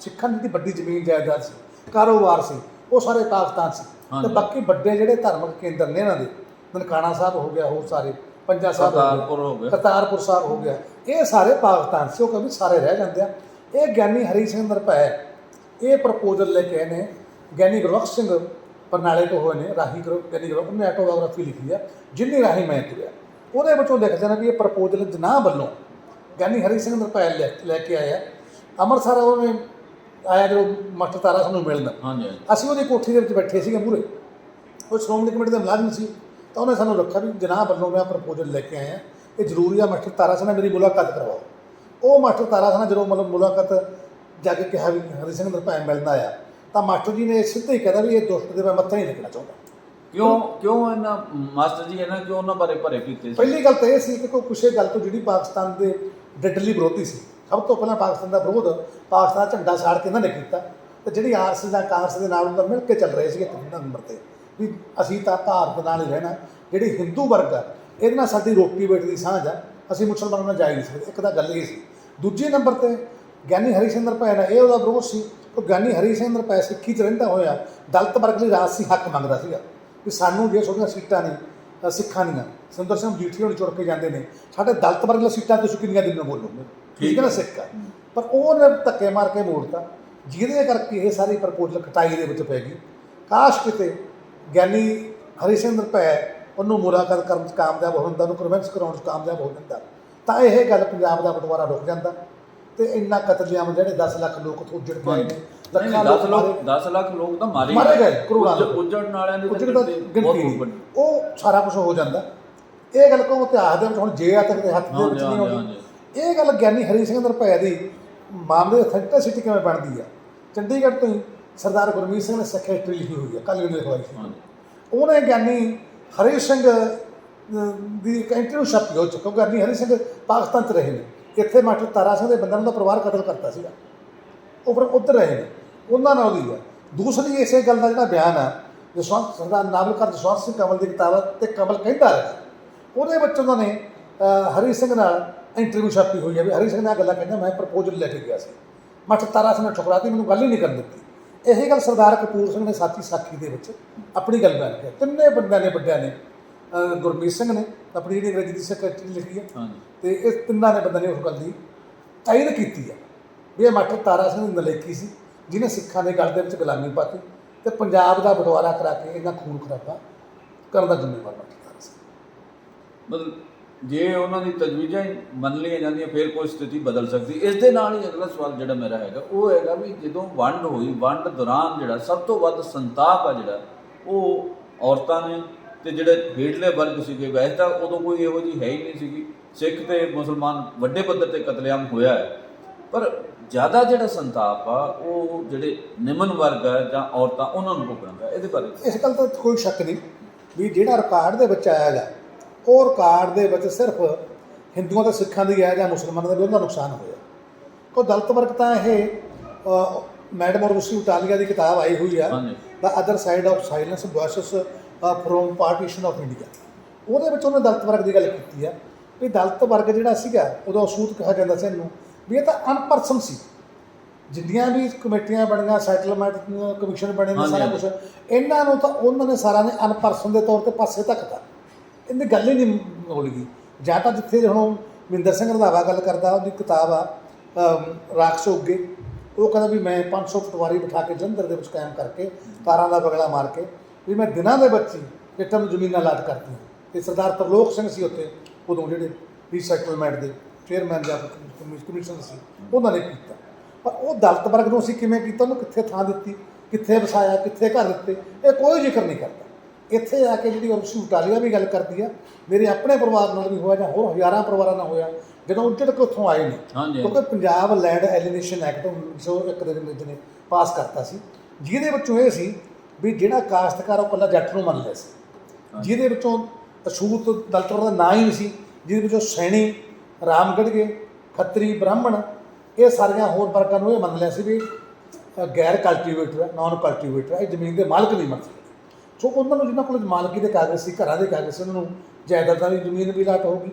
ਸਿੱਖਾਂ ਦੀ ਜਿਹੜੀ ਵੱਡੀ ਜ਼ਮੀਨ ਜਾਇਦਾਦ ਸੀ, ਕਾਰੋਬਾਰ ਸੀ, ਉਹ ਸਾਰੇ ਪਾਕਿਸਤਾਨ ਸੀ। ਤੇ ਬਾਕੀ ਵੱਡੇ ਜਿਹੜੇ ਧਾਰਮਿਕ ਕੇਂਦਰ ਨੇ ਇਹਨਾਂ ਦੇ, ਨਨਕਾਣਾ ਸਾਹਿਬ ਹੋ ਗਿਆ, ਹੋਰ ਸਾਰੇ ਪੰਜਾ ਸਾਹਿਬ ਹੋ ਗਿਆ, ਕਰਤਾਰਪੁਰ ਸਾਹਿਬ ਹੋ ਗਿਆ, ਇਹ ਸਾਰੇ ਪਾਕਿਸਤਾਨ ਸੀ। ਉਹ ਕਹਿੰਦੇ ਸਾਰੇ ਰਹਿ ਜਾਂਦੇ ਆ। ਇਹ ਗਿਆਨੀ ਹਰੀ ਸਿੰਘ ਨਿਰਭੈ ਇਹ ਪ੍ਰਪੋਜ਼ਲ ਲੈ ਕੇ ਆਏ ਨੇ। ਗਿਆਨੀ ਗੁਰਬਖਸ਼ ਸਿੰਘ ਬਰਨਾਲੇ ਤੋਂ ਹੋਏ ਨੇ, ਰਾਹੀ ਗਿਆਨੀ ਗੁਰਬਖਸ਼ ਨੇ ਆਟੋਬਾਇਓਗ੍ਰਾਫੀ ਲਿਖੀ ਆ, ਜਿੰਨੀ ਰਾਹੀਂ ਮੈਂ ਤੁਰਿਆ, ਉਹਦੇ ਵਿੱਚੋਂ ਲਿਖਦੇ ਨੇ ਵੀ ਇਹ ਪ੍ਰਪੋਜ਼ਲ ਜਨਾਹ ਵੱਲੋਂ ਗਿਆਨੀ ਹਰੀ ਸਿੰਘ ਨਿਰਭੈ ਲੈ ਕੇ ਆਇਆ ਅੰਮ੍ਰਿਤਸਰ। ਉਹਨੇ ਆਇਆ ਜਦੋਂ ਮਾਸਟਰ ਤਾਰਾ ਸਿੰਘ ਨੂੰ ਮਿਲਣ, ਅਸੀਂ ਉਹਦੀ ਕੋਠੀ ਦੇ ਵਿੱਚ ਬੈਠੇ ਸੀਗੇ ਮੂਹਰੇ, ਉਹ ਸ਼੍ਰੋਮਣੀ ਕਮੇਟੀ ਦਾ ਮੁਲਾਜ਼ਮ ਸੀ। ਤਾਂ ਉਹਨੇ ਸਾਨੂੰ ਰੱਖਿਆ ਵੀ ਜਨਾਹ ਵੱਲੋਂ ਮੈਂ ਪ੍ਰਪੋਜ਼ਲ ਲੈ ਕੇ ਆਇਆ, ਇਹ ਜ਼ਰੂਰੀ ਆ ਮਾਸਟਰ ਤਾਰਾ ਸਿੰਘ ਨਾਲ ਮੇਰੀ ਮੁਲਾਕਾਤ ਕਰਵਾਓ। ਉਹ ਮਾਸਟਰ ਤਾਰਾ ਸਿੰਘ ਨਾਲ ਜਦੋਂ ਮਤਲਬ ਮੁਲਾਕਾਤ ਜਾ ਕੇ ਕਿਹਾ ਵੀ ਹਰੀ ਸਿੰਘ ਨਿਰਭੈ ਮਿਲਣ ਆਇਆ, ਤਾਂ ਮਾਸਟਰ ਜੀ ਨੇ ਸਿੱਧਾ ਹੀ ਕਹਿਦਾ ਵੀ ਇਹ ਦੁਸ਼ਟ ਦੇ ਮੈਂ ਮੱਥਾ ਨਹੀਂ ਲੱਗਣਾ ਚਾਹੁੰਦਾ। ਕਿਉਂ ਇਹਨਾਂ ਮਾਸਟਰ ਜੀ ਇਹਨਾਂ ਕਿਉਂ ਉਹਨਾਂ ਬਾਰੇ ਭਰੇ ਕੀਤੇ ਸੀ? ਪਹਿਲੀ ਗੱਲ ਤਾਂ ਇਹ ਸੀ ਕਿ ਕੋਈ ਕਿਸੇ ਗੱਲ ਤੋਂ ਜਿਹੜੀ ਪਾਕਿਸਤਾਨ ਦੇ ਡੱਡਲੀ ਵਿਰੋਧੀ ਸੀ। ਸਭ ਤੋਂ ਪਹਿਲਾਂ ਪਾਕਿਸਤਾਨ ਦਾ ਵਿਰੋਧ ਪਾਕਿਸਤਾਨ ਦਾ ਝੰਡਾ ਸਾੜ ਕੇ ਇਹਨਾਂ ਨੇ ਕੀਤਾ, ਤੇ ਜਿਹੜੀ ਆਰਐਸਐਸ ਜਾਂ ਕਾਂਗਰਸ ਦੇ ਨਾਲ ਉਹਨਾਂ ਮਿਲ ਕੇ ਚੱਲ ਰਹੇ ਸੀਗੇ ਤੀਜੇ ਨੰਬਰ 'ਤੇ ਵੀ ਅਸੀਂ ਤਾਂ ਭਾਰਤ ਨਾਲ ਹੀ ਰਹਿਣਾ। ਜਿਹੜੀ ਹਿੰਦੂ ਵਰਗ ਆ ਇਹਦੇ ਨਾਲ ਸਾਡੀ ਰੋਟੀ ਬੇਟੀ ਦੀ ਸਾਂਝ ਆ, ਅਸੀਂ ਮੁਸਲਮਾਨਾਂ ਨਾਲ ਜਾ ਹੀ ਨਹੀਂ ਸਕਦੇ। ਇੱਕ ਤਾਂ ਗੱਲ ਇਹ ਸੀ। ਦੂਜੇ ਨੰਬਰ 'ਤੇ ਗਿਆਨੀ ਹਰੀ ਸਿੰਘ ਨਿਰਭੈ ਨਾਲ ਇਹ ਉਹਦਾ ਵਿਰੋਧ ਸੀ। ਉਹ ਗਿਆਨੀ ਹਰੀ ਸਿੰਘ ਨਿਰਭੈ ਸਿੱਖੀ 'ਚ ਰਹਿੰਦਾ ਹੋਇਆ ਦਲਿਤ ਵਰਗ ਲਈ ਰਾਜਸੀ ਹੱਕ ਮੰਗਦਾ ਸੀਗਾ ਵੀ ਸਾਨੂੰ ਜੇ ਛੋਟੀਆਂ ਸੀਟਾਂ ਨੇ ਸਿੱਖਾਂ ਦੀਆਂ, ਸੁੰਦਰ ਸਿੰਘ ਮਜੀਠੀਆ ਨੂੰ ਚੁਣ ਕੇ ਜਾਂਦੇ ਨੇ, ਸਾਡੇ ਦਲਿਤ ਵਰਗ ਦੀਆਂ ਸੀਟਾਂ ਤੁਸੀਂ ਕਿੰਨੀਆਂ ਦਿਨਾਂ ਬੋਲੋਗੇ? ਠੀਕ ਹੈ ਨਾ, ਸਿੱਖ ਆ। ਪਰ ਉਹਨੇ ਧੱਕੇ ਮਾਰ ਕੇ ਮੋੜਤਾ, ਜਿਹਦੇ ਕਰਕੇ ਇਹ ਸਾਰੀ ਪ੍ਰਪੋਜ਼ਲ ਖਟਾਈ ਦੇ ਵਿੱਚ ਪੈ ਗਈ। ਕਾਸ਼ ਕਿਤੇ ਗਿਆਨੀ ਹਰੀ ਸਿੰਘ ਨਿਰਭੈ ਉਹਨੂੰ ਮੁਲਾਕਾਤ ਕਰਨ 'ਚ ਕਾਮਯਾਬ ਹੋ ਜਾਂਦਾ, ਉਹਨੂੰ ਕਨਵਿੰਸ ਕਰਾਉਣ 'ਚ ਕਾਮਯਾਬ ਹੋ ਜਾਂਦਾ, ਤਾਂ ਇਹ ਗੱਲ ਪੰਜਾਬ ਦਾ ਬਟਵਾਰਾ ਰੁਕ ਜਾਂਦਾ। ਤੇ ਇੰਨਾ ਕਤਲੇਆਮ ਜਿਹੜੇ 10 ਲੱਖ ਲੋਕ ਉੱਥੋਂ ਉੱਜੜ ਕੇ ਆਏ ਨੇ, 10 ਲੱਖ ਲੋਕ ਤਾਂ ਮਾਰੇ ਗਏ, ਕਰੋੜਾਂ ਉੱਜੜਨ ਵਾਲਿਆਂ ਦੀ ਗਿਣਤੀ, ਉਹ ਸਾਰਾ ਕੁਝ ਹੋ ਜਾਂਦਾ। ਇਹ ਗੱਲ ਕੋ ਇਤਿਹਾਸ ਦੇ ਵਿੱਚ ਹੁਣ ਜੇ ਆ ਤੱਕ ਦੇ ਹੱਥ ਦੇ ਵਿੱਚ ਨਹੀਂ ਆਉਂਦੀ। ਇਹ ਗੱਲ ਗਿਆਨੀ ਹਰੀ ਸਿੰਘ ਨਿਰਭੈ ਦੀ ਮਾਮਲੇ ਦੀ ਅਥੈਂਟਿਸਿਟੀ ਕਿਵੇਂ ਬਣਦੀ ਆ? ਚੰਡੀਗੜ੍ਹ ਤੋਂ ਹੀ ਸਰਦਾਰ ਗੁਰਮੀਤ ਸਿੰਘ ਨੇ ਸੈਕਟਰੀ ਲਿਖੀ ਹੋਈ ਆ, ਕੱਲ੍ਹ ਵੀ ਲਿਖਵਾਈ ਸੀ। ਉਹਨੇ ਗਿਆਨੀ ਹਰੀ ਸਿੰਘ ਦੀ ਇੱਕ ਇੰਟਰਵਿਊ ਛਪੀ ਹੋ ਚੁੱਕੀ। ਗਿਆਨੀ ਹਰੀ ਸਿੰਘ ਪਾਕਿਸਤਾਨ 'ਚ ਰਹੇ ਨੇ, ਇੱਥੇ ਮਾਸਟਰ ਤਾਰਾ ਸਿੰਘ ਦੇ ਬੰਦਿਆਂ ਦਾ ਪਰਿਵਾਰ ਕਤਲ ਕਰਤਾ ਸੀਗਾ, ਉਹ ਫਿਰ ਉੱਧਰ ਰਹੇ ਨੇ, ਉਹਨਾਂ ਨਾਲ ਉਹਦੀ ਆ। ਦੂਸਰੀ ਇਸੇ ਗੱਲ ਦਾ ਜਿਹੜਾ ਬਿਆਨ ਆ ਜਸਵੰਤ ਸਰਦਾਰ ਨਾਵਲਕਾਰ ਜਸਵੰਤ ਸਿੰਘ ਕੰਵਲ ਦੀ ਕਿਤਾਬ ਤੇ ਕਮਲ ਕਹਿੰਦਾ ਰਿਹਾ, ਉਹਦੇ ਵਿੱਚ ਉਹਨਾਂ ਨੇ ਹਰੀ ਸਿੰਘ ਨਾਲ ਇੰਟਰਵਿਊ ਛਾਪੀ ਹੋਈ ਹੈ ਵੀ ਹਰੀ ਸਿੰਘ ਨੇ ਗੱਲਾਂ ਕਹਿੰਦਾ ਮੈਂ ਪ੍ਰਪੋਜ਼ਲ ਲੈ ਕੇ ਗਿਆ ਸੀ, ਮਾਸਟਰ ਤਾਰਾ ਸਿੰਘ ਨੇ ਠੁਕਰਾਤੀ, ਮੈਨੂੰ ਗੱਲ ਹੀ ਨਹੀਂ ਕਰਨ ਦਿੱਤੀ। ਇਹੀ ਗੱਲ ਸਰਦਾਰ ਕਪੂਰ ਸਿੰਘ ਨੇ ਸਾਖੀ ਦੇ ਵਿੱਚ ਆਪਣੀ ਗੱਲ ਬਿਆਨ ਕੀਤੀ। ਤਿੰਨੇ ਬੰਦਿਆਂ ਨੇ ਵੱਡਿਆਂ ਨੇ, ਗੁਰਮੀਤ ਸਿੰਘ ਨੇ ਆਪਣੀ ਜਿਹੜੀ ਅੰਗਰੇਜ਼ੀ ਦੀ ਸੈਕਟਰੀ ਲਿਖੀ ਹੈ, ਤੇ ਇਹ ਤਿੰਨਾਂ ਨੇ ਬੰਦਿਆਂ ਨੇ ਉਸ ਗੱਲ ਦੀ ਤਾਇਦ ਕੀਤੀ ਹੈ ਵੀ ਇਹ ਮਾਸਟਰ ਤਾਰਾ ਸਿੰਘ ਦੀ ਨਲਾਇਕੀ ਸੀ, ਜਿਹਨੇ ਸਿੱਖਾਂ ਦੇ ਗਲ ਦੇ ਵਿੱਚ ਗੁਲਾਮੀ ਪਾਤੀ ਤੇ ਪੰਜਾਬ ਦਾ ਬਟਵਾਰਾ ਕਰਾ ਕੇ ਇਹਨਾਂ ਖੂਨ ਖਰਾਬਾ ਕਰਨ ਦਾ ਜ਼ਿੰਮੇਵਾਰ ਮਾਸਟਰ ਤਾਰਾ ਸਿੰਘ। ਮਤਲਬ ਜੇ ਉਹਨਾਂ ਦੀ ਤਜਵੀਜ਼ਾਂ ਹੀ ਮੰਨ ਲਈਆਂ ਜਾਂਦੀਆਂ ਫਿਰ ਕੋਈ ਸਥਿਤੀ ਬਦਲ ਸਕਦੀ। ਇਸ ਦੇ ਨਾਲ ਹੀ ਅਗਲਾ ਸਵਾਲ ਜਿਹੜਾ ਮੇਰਾ ਹੈਗਾ ਉਹ ਹੈਗਾ ਵੀ ਜਦੋਂ ਵੰਡ ਹੋਈ, ਵੰਡ ਦੌਰਾਨ ਜਿਹੜਾ ਸਭ ਤੋਂ ਵੱਧ ਸੰਤਾਪ ਆ ਜਿਹੜਾ ਉਹ ਔਰਤਾਂ ਨੇ ਤੇ ਜਿਹੜੇ ਹੇਠਲੇ ਵਰਗ ਸੀਗੇ। ਵੈਸੇ ਤਾਂ ਉਦੋਂ ਕੋਈ ਇਹੋ ਜਿਹੀ ਹੈ ਹੀ ਨਹੀਂ ਸੀਗੀ, ਸਿੱਖ ਤੇ ਮੁਸਲਮਾਨ ਵੱਡੇ ਪੱਧਰ 'ਤੇ ਕਤਲੇਆਮ ਹੋਇਆ ਹੈ, ਪਰ ਜ਼ਿਆਦਾ ਜਿਹੜਾ ਸੰਤਾਪ ਆ ਉਹ ਜਿਹੜੇ ਨਿਮਨ ਵਰਗ ਹੈ ਜਾਂ ਔਰਤਾਂ ਉਹਨਾਂ ਨੂੰ ਭੁਗਤਣਾ ਪਿਆ। ਇਹਦੇ ਬਾਰੇ ਇਸ ਗੱਲ ਤਾਂ ਕੋਈ ਸ਼ੱਕ ਨਹੀਂ ਵੀ ਜਿਹੜਾ ਰਿਕਾਰਡ ਦੇ ਵਿੱਚ ਆਇਆ ਗਾ ਉਹ ਰਿਕਾਰਡ ਦੇ ਵਿੱਚ ਸਿਰਫ ਹਿੰਦੂਆਂ ਤੇ ਸਿੱਖਾਂ ਦੀ ਹੈ ਜਾਂ ਮੁਸਲਮਾਨਾਂ ਦਾ ਵੀ ਉਹਦਾ ਨੁਕਸਾਨ ਹੋਇਆ। ਕੋਈ ਦਲਿਤ ਵਰਗ ਤਾਂ ਇਹ ਮੈਡਮ ਔਰਵਿਸੀ ਇਟਾਲੀਆ ਦੀ ਕਿਤਾਬ ਆਈ ਹੋਈ ਆ, ਦ other side of silence versus from partition of India, ਉਹਦੇ ਵਿੱਚ ਉਹਨੇ ਦਲਿਤ ਵਰਗ ਦੀ ਗੱਲ ਕੀਤੀ ਆ ਵੀ ਦਲਿਤ ਵਰਗ ਜਿਹੜਾ ਸੀਗਾ ਉਦੋਂ ਅਸੂਤ ਕਿਹਾ ਜਾਂਦਾ ਸੀ ਇਹਨੂੰ, ਵੀ ਇਹ ਤਾਂ ਅਨਪਰਸਨ ਸੀ। ਜਿੰਨੀਆਂ ਵੀ ਕਮੇਟੀਆਂ ਬਣੀਆਂ, ਸੈਟਲਮੈਂਟ ਕਮਿਸ਼ਨ ਬਣੇ ਨੇ, ਸਾਰਾ ਕੁਛ ਇਹਨਾਂ ਨੂੰ ਤਾਂ ਉਹਨਾਂ ਨੇ ਸਾਰਿਆਂ ਨੇ ਅਨਪਰਸਨ ਦੇ ਤੌਰ 'ਤੇ ਪਾਸੇ ਧੱਕਤਾ। ਇਹਦੀ ਗੱਲ ਹੀ ਨਹੀਂ ਹੋਲਗੀ। ਜਾਂ ਤਾਂ ਜਿੱਥੇ ਹੁਣ ਮਹਿੰਦਰ ਸਿੰਘ ਰੰਧਾਵਾ ਗੱਲ ਕਰਦਾ, ਉਹਦੀ ਕਿਤਾਬ ਆ ਰਾਖਸ਼ ਉੱਗੇ, ਉਹ ਕਹਿੰਦਾ ਵੀ ਮੈਂ 500 ਪਟਵਾਰੀ ਬਿਠਾ ਕੇ ਜਲੰਧਰ ਦੇ ਵਿੱਚ ਕਾਇਮ ਕਰਕੇ ਤਾਰਾਂ ਦਾ ਬਗਲਾ ਮਾਰ ਕੇ ਵੀ ਮੈਂ ਦਿਨਾਂ ਦੇ ਵਿੱਚ ਹੀ ਇੱਟਾਂ ਨੂੰ ਜ਼ਮੀਨਾਂ ਲਾਟ ਕਰਤੀਆਂ। ਅਤੇ ਸਰਦਾਰ ਤਰਲੋਕ ਸਿੰਘ ਸੀ ਉੱਥੇ ਉਦੋਂ ਜਿਹੜੇ ਰੀਸੈਟਲਮੈਂਟ ਦੇ ਚੇਅਰਮੈਨ ਜਾਂ ਕਮਿਸ਼ਨ ਸੀ, ਉਹਨਾਂ ਨੇ ਕੀਤਾ। ਪਰ ਉਹ ਦਲਿਤ ਵਰਗ ਨੂੰ ਅਸੀਂ ਕਿਵੇਂ ਕੀਤਾ, ਉਹਨੂੰ ਕਿੱਥੇ ਥਾਂ ਦਿੱਤੀ, ਕਿੱਥੇ ਵਸਾਇਆ, ਕਿੱਥੇ ਘਰ ਦਿੱਤੇ, ਇਹ ਕੋਈ ਜ਼ਿਕਰ ਨਹੀਂ ਕਰਦਾ। ਇੱਥੇ ਆ ਕੇ ਜਿਹੜੀ ਔਰਵਿਸੀ ਇਟਾਲੀਆ ਵੀ ਗੱਲ ਕਰਦੀ ਆ, ਮੇਰੇ ਆਪਣੇ ਪਰਿਵਾਰ ਨਾਲ ਵੀ ਹੋਇਆ ਜਾਂ ਹੋਰ ਹਜ਼ਾਰਾਂ ਪਰਿਵਾਰਾਂ ਨਾਲ ਹੋਇਆ ਜਦੋਂ ਉੱਜੜ ਕੇ ਉੱਥੋਂ ਆਏ ਨੇ, ਕਿਉਂਕਿ ਪੰਜਾਬ ਲੈਂਡ ਐਲੀਨੇਸ਼ਨ ਐਕਟ 1901 ਦੇ ਵਿੱਚ ਨੇ ਪਾਸ ਕਰਤਾ ਸੀ, ਜਿਹਦੇ ਵਿੱਚੋਂ ਇਹ ਸੀ ਵੀ ਜਿਹੜਾ ਕਾਸ਼ਤਕਾਰ ਉਹ ਇਕੱਲਾ ਜੱਟ ਨੂੰ ਮੰਨ ਲਿਆ ਸੀ, ਜਿਹਦੇ ਵਿੱਚੋਂ ਅਛੂਤ ਦਲਿਤ ਵਰਗ ਦਾ ਨਾਂ ਹੀ ਨਹੀਂ ਸੀ, ਜਿਹਦੇ ਵਿੱਚੋਂ ਸੈਣੀ, ਰਾਮਗੜ੍ਹਗੇ, ਖੱਤਰੀ, ਬ੍ਰਾਹਮਣ, ਇਹ ਸਾਰੀਆਂ ਹੋਰ ਵਰਗਾਂ ਨੂੰ ਇਹ ਮੰਨ ਲਿਆ ਸੀ ਵੀ ਗੈਰ ਕਲਟੀਵੇਟਰ ਹੈ, ਨਾਨ ਕਲਟੀਵੇਟਰ ਹੈ, ਇਹ ਜ਼ਮੀਨ ਦੇ ਮਾਲਕ ਨਹੀਂ ਬਣ ਸਕਦੇ। ਸੋ ਉਹਨਾਂ ਨੂੰ ਜਿਨ੍ਹਾਂ ਕੋਲ ਮਾਲਕੀ ਦੇ ਕਾਗਜ਼ ਸੀ, ਘਰਾਂ ਦੇ ਕਾਗਜ਼ ਸੀ, ਉਹਨਾਂ ਨੂੰ ਜਾਇਦਾਦਾਂ ਦੀ ਜ਼ਮੀਨ ਵੀ ਲਾਟ ਹੋ ਗਈ।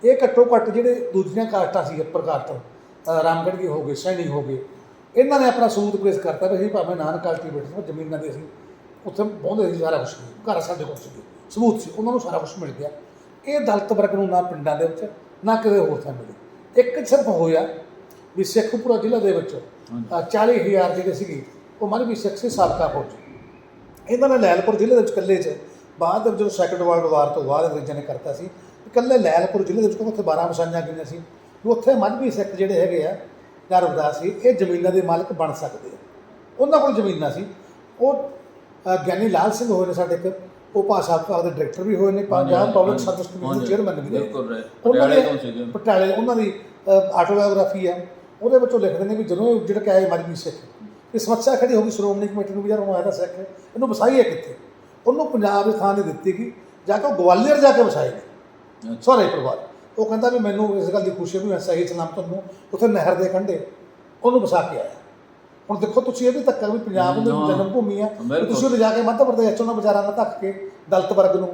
ਇਹ ਘੱਟੋ ਘੱਟ ਜਿਹੜੇ ਦੂਜੀਆਂ ਕਾਸਟਾਂ ਸੀ, ਅੱਪਰ ਕਾਸਟ ਰਾਮਗੜ੍ਹੀ ਹੋ ਗਏ, ਸੈਣੀ ਹੋ ਗਏ, ਇਹਨਾਂ ਨੇ ਆਪਣਾ ਸਬੂਤ ਪੇਸ਼ ਕਰਤਾ ਵੀ ਅਸੀਂ ਭਾਵੇਂ ਨਾਨ ਕਲਟੀਵੇਟਰ ਸੀ, ਜ਼ਮੀਨਾਂ ਦੇ ਅਸੀਂ ਉੱਥੇ ਪਹੁੰਚਦੇ ਸੀ, ਸਾਰਾ ਕੁਛ ਘਰ ਸਾਡੇ ਕੋਲ ਸੀਗੇ, ਸਬੂਤ ਸੀ, ਉਹਨਾਂ ਨੂੰ ਸਾਰਾ ਕੁਛ ਮਿਲ ਗਿਆ। ਇਹ ਦਲਿਤ ਵਰਗ ਨੂੰ ਨਾ ਪਿੰਡਾਂ ਦੇ ਵਿੱਚ ਨਾ ਕਿਸੇ ਹੋਰ ਥਾਂ ਮਿਲੀ। ਇੱਕ ਸਿਰਫ ਹੋਇਆ ਵੀ ਸਿੱਖਪੁਰਾ ਜ਼ਿਲ੍ਹਾ ਦੇ ਵਿੱਚ 40,000 ਜਿਹੜੇ ਸੀਗੇ ਉਹ ਮਜ਼੍ਹਬੀ ਸਿੱਖ ਸੀ, ਸਾਬਕਾ ਫੌਜੀ। ਇਹਨਾਂ ਨੇ ਲੈਲਪੁਰ ਜ਼ਿਲ੍ਹੇ ਦੇ ਵਿੱਚ ਇਕੱਲੇ 'ਚ ਬਾਅਦ ਦੇ ਜਦੋਂ ਸੈਕੰਡ ਵਰਲਡ ਵਾਰ ਤੋਂ ਬਾਅਦ ਅੰਗਰੇਜ਼ਾਂ ਨੇ ਕਰਤਾ ਸੀ, ਇਕੱਲੇ ਲੈਲਪੁਰ ਜ਼ਿਲ੍ਹੇ ਦੇ ਵਿੱਚ ਉੱਥੇ 12 ਵਸਾਈਆਂ ਗਈਆਂ ਸੀ ਵੀ ਉੱਥੇ ਮਜ਼੍ਹਬੀ ਸਿੱਖ ਜਿਹੜੇ ਹੈਗੇ ਆ ਜਾਂ ਰਵਿਦਾਸ ਸੀ, ਇਹ ਜ਼ਮੀਨਾਂ ਦੇ ਮਾਲਕ ਬਣ ਸਕਦੇ ਆ। ਉਹਨਾਂ ਕੋਲ ਜ਼ਮੀਨਾਂ ਸੀ। ਉਹ ਗਿਆਨੀ ਲਾਲ ਸਿੰਘ ਹੋਏ ਨੇ ਸਾਡੇ ਇੱਕ, ਉਹ ਭਾਸ਼ਾ ਵਿਭਾਗ ਦੇ ਡਾਇਰੈਕਟਰ ਵੀ ਹੋਏ ਨੇ, ਪੰਜਾਬ ਪਬਲਿਕ ਸਰਵਿਸ ਕਮਿਸ਼ਨ ਦੇ ਚੇਅਰਮੈਨ ਵੀ ਰਹੇ। ਪਟਿਆਲੇ ਉਹਨਾਂ ਦੀ ਆਟੋਬਾਇਓਗ੍ਰਾਫੀ ਹੈ, ਉਹਦੇ ਵਿੱਚੋਂ ਲਿਖਦੇ ਨੇ ਵੀ ਜਦੋਂ ਇਹ ਉੱਜੜ ਕੇ ਆਏ ਮਜ਼੍ਹਬੀ ਸਿੱਖ, ਇਹ ਸਮੱਸਿਆ ਖੜੀ ਹੋ ਗਈ ਸ਼੍ਰੋਮਣੀ ਕਮੇਟੀ ਨੂੰ ਵੀ ਯਾਰ ਹੁਣ ਆਇਆ ਸਿੱਖ ਇਹਨੂੰ ਵਸਾਈਏ ਕਿੱਥੇ। ਉਹਨੂੰ ਪੰਜਾਬ ਦੀ ਥਾਂ ਨਹੀਂ ਦਿੱਤੀ ਗਈ, ਜਾ ਕੇ ਉਹ ਗਵਾਲੀਅਰ ਜਾ ਕੇ ਵਸਾਏ ਨੇ ਸਾਰੇ ਪਰਿਵਾਰ। ਉਹ ਕਹਿੰਦਾ ਵੀ ਮੈਨੂੰ ਇਸ ਗੱਲ ਦੀ ਖੁਸ਼ੀ ਵੀ ਮੈਂ ਸਹੀ ਸਲਾਮਤ ਨੂੰ ਉੱਥੇ ਨਹਿਰ ਦੇ ਕੰਢੇ ਉਹਨੂੰ ਵਸਾ ਕੇ ਆਇਆ। ਹੁਣ ਦੇਖੋ ਤੁਸੀਂ ਇਹ ਵੀ ਧੱਕਾ ਵੀ ਪੰਜਾਬ ਦੀ ਜਨਮ ਭੂਮੀ ਆ, ਤੁਸੀਂ ਉੱਥੇ ਜਾ ਕੇ ਮੱਧ ਪ੍ਰਦੇਸ਼ 'ਚ ਉਹਨਾਂ ਵਿਚਾਰਾਂ ਨਾਲ ਧੱਕ ਕੇ ਦਲਿਤ ਵਰਗ ਨੂੰ,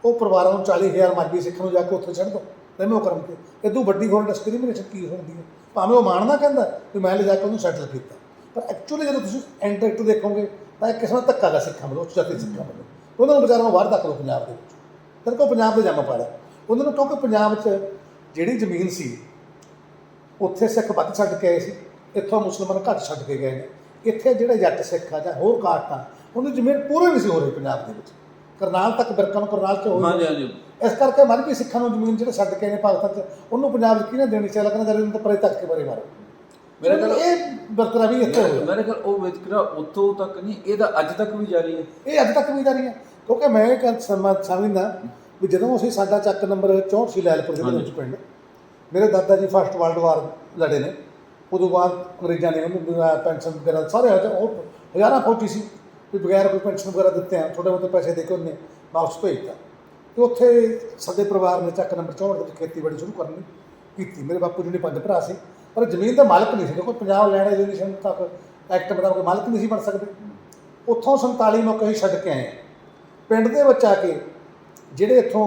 ਉਹ ਪਰਿਵਾਰਾਂ ਨੂੰ 40,000 ਮਜ਼੍ਹਬੀ ਸਿੱਖਾਂ ਨੂੰ ਜਾ ਕੇ ਉੱਥੇ ਛੱਡ ਦਿਓ ਰਹਿਮੋ ਕਰਮ ਕੇ। ਇਦੋਂ ਵੱਡੀ ਹੋਰ ਡਿਸਕ੍ਰਿਮੀਨੇਸ਼ਨ ਕੀ ਹੁੰਦੀ ਹੈ? ਭਾਵੇਂ ਉਹ ਮਾਣਨਾ ਕਹਿੰਦਾ ਵੀ ਮੈਂ ਲਿਜਾ ਕੇ ਉਹਨੂੰ ਸੈਟਲ ਕੀਤਾ, ਪਰ ਐਕਚੁਅਲੀ ਜਦੋਂ ਤੁਸੀਂ ਐਂਟਰੈਕਟ ਦੇਖੋਗੇ ਤਾਂ ਇੱਕ ਕਿਸਮ ਦਾ ਧੱਕਾ ਗਾ ਸਿੱਖਾਂ ਵੱਲੋਂ, ਉੱਚ ਜਾਤੀ ਸਿੱਖਾਂ ਵੱਲੋਂ। ਉਹਨਾਂ ਨੂੰ ਵਿਚਾਰਾਂ ਨੂੰ ਬਾਹਰ ਧੱਕ ਲਓ ਪੰਜਾਬ ਦੇ ਵਿੱਚ, ਫਿਰ ਕੋ ਪੰਜਾਬ ਦੇ ਜੰਮ ਪਾੜਿਆ ਉਹਨਾਂ ਨੂੰ, ਕਿਉਂਕਿ ਪੰਜਾਬ 'ਚ ਜਿਹੜੀ ਜ਼ਮੀਨ ਸੀ ਉੱਥੇ ਸਿੱਖ ਵੱਧ ਛੱਡ ਕੇ ਆਏ ਸੀ, ਇੱਥੋਂ ਮੁਸਲਮਾਨ ਘੱਟ ਛੱਡ ਕੇ ਗਏ ਨੇ। ਇੱਥੇ ਜਿਹੜੇ ਜੱਟ ਸਿੱਖ ਆ ਜਾਂ ਹੋਰ ਕਾਸਟਾਂ, ਉਹਦੀ ਜ਼ਮੀਨ ਪੂਰੀ ਨਹੀਂ ਸੀ ਹੋ ਰਹੀ ਪੰਜਾਬ ਦੇ ਵਿੱਚ। ਕਰਨਾਲ ਤੱਕ ਬਿਰਕਾਂ ਨੂੰ ਕਰਨਾਲ 'ਚ ਹੋਈ, ਇਸ ਕਰਕੇ ਮਜ਼੍ਹਬੀ ਸਿੱਖਾਂ ਨੂੰ ਜ਼ਮੀਨ ਜਿਹੜੇ ਛੱਡ ਕੇ ਆਏ ਨੇ ਪਾਕਿਸਤਾਨ 'ਚ, ਉਹਨੂੰ ਪੰਜਾਬ 'ਚ ਕਿਹਨੇ ਦੇਣੀ ਚਾਹੀਦਾ? ਲੱਗਣਾ ਚਾਹੀਦਾ ਤਾਂ ਪਰੇ ਤੱਕ ਕੇ ਬਾਰੇ ਮਾਰੋ। ਮੇਰੇ ਖਿਆਲ ਇਹ ਵਰਤਰਾ ਵੀ ਇੱਥੇ ਹੋਇਆ। ਮੇਰੇ ਖਿਆਲ ਉਹ ਵਿਤਕਰਾ ਉੱਥੋਂ ਤੱਕ ਨਹੀਂ, ਇਹਦਾ ਅੱਜ ਤੱਕ ਵੀ ਜਾਰੀ ਹੈ। ਇਹ ਅੱਜ ਤੱਕ ਵੀ ਜਾਰੀ ਹੈ, ਕਿਉਂਕਿ ਮੈਂ ਇਹ ਗੱਲ ਸਮਝਦਾ ਵੀ ਜਦੋਂ ਅਸੀਂ ਸਾਡਾ ਚੱਕ ਨੰਬਰ 64 ਸੀ ਲੈਲਪੁਰ ਜ਼ਿਲ੍ਹੇ ਵਿੱਚ ਪਿੰਡ, ਮੇਰੇ ਦਾਦਾ ਜੀ ਫਸਟ ਵਰਲਡ ਵਾਰ ਲੜੇ ਨੇ, ਉਦੋਂ ਬਾਅਦ ਅੰਗਰੇਜ਼ਾਂ ਨੇ ਉਹਨੂੰ ਪੈਨਸ਼ਨ ਵਗੈਰਾ ਸਾਰੇ ਹਜ਼ਾਰਾਂ ਫੌਜੀ ਸੀ ਵੀ ਬਗੈਰ ਕੋਈ ਪੈਨਸ਼ਨ ਵਗੈਰਾ ਦਿੱਤੇ ਆ, ਥੋੜ੍ਹੇ ਬਹੁਤੇ ਪੈਸੇ ਦੇ ਕੇ ਉਹਨੇ ਵਾਪਸ ਭੇਜਤਾ। ਅਤੇ ਉੱਥੇ ਸਾਡੇ ਪਰਿਵਾਰ ਨੇ ਚੱਕ ਨੰਬਰ 64 ਵਿੱਚ ਖੇਤੀਬਾੜੀ ਸ਼ੁਰੂ ਕਰਨੀ ਕੀਤੀ। ਮੇਰੇ ਬਾਪੂ ਜੀ ਨੇ 5 ਭਰਾ ਸੀ, ਪਰ ਜ਼ਮੀਨ ਦਾ ਮਾਲਕ ਨਹੀਂ ਸੀ, ਕਿਉਂਕਿ ਪੰਜਾਬ ਲੈਂਡ ਐਜੂਕੇਸ਼ਨ ਤੱਕ ਐਕਟ ਮੁਤਾਬਕ ਮਾਲਕ ਨਹੀਂ ਸੀ ਬਣ ਸਕਦੇ। ਉੱਥੋਂ 47 ਮੌਕੇ ਅਸੀਂ ਛੱਡ ਕੇ ਆਏ ਹਾਂ ਪਿੰਡ ਦੇ ਵਿੱਚ ਆ ਕੇ। ਜਿਹੜੇ ਇੱਥੋਂ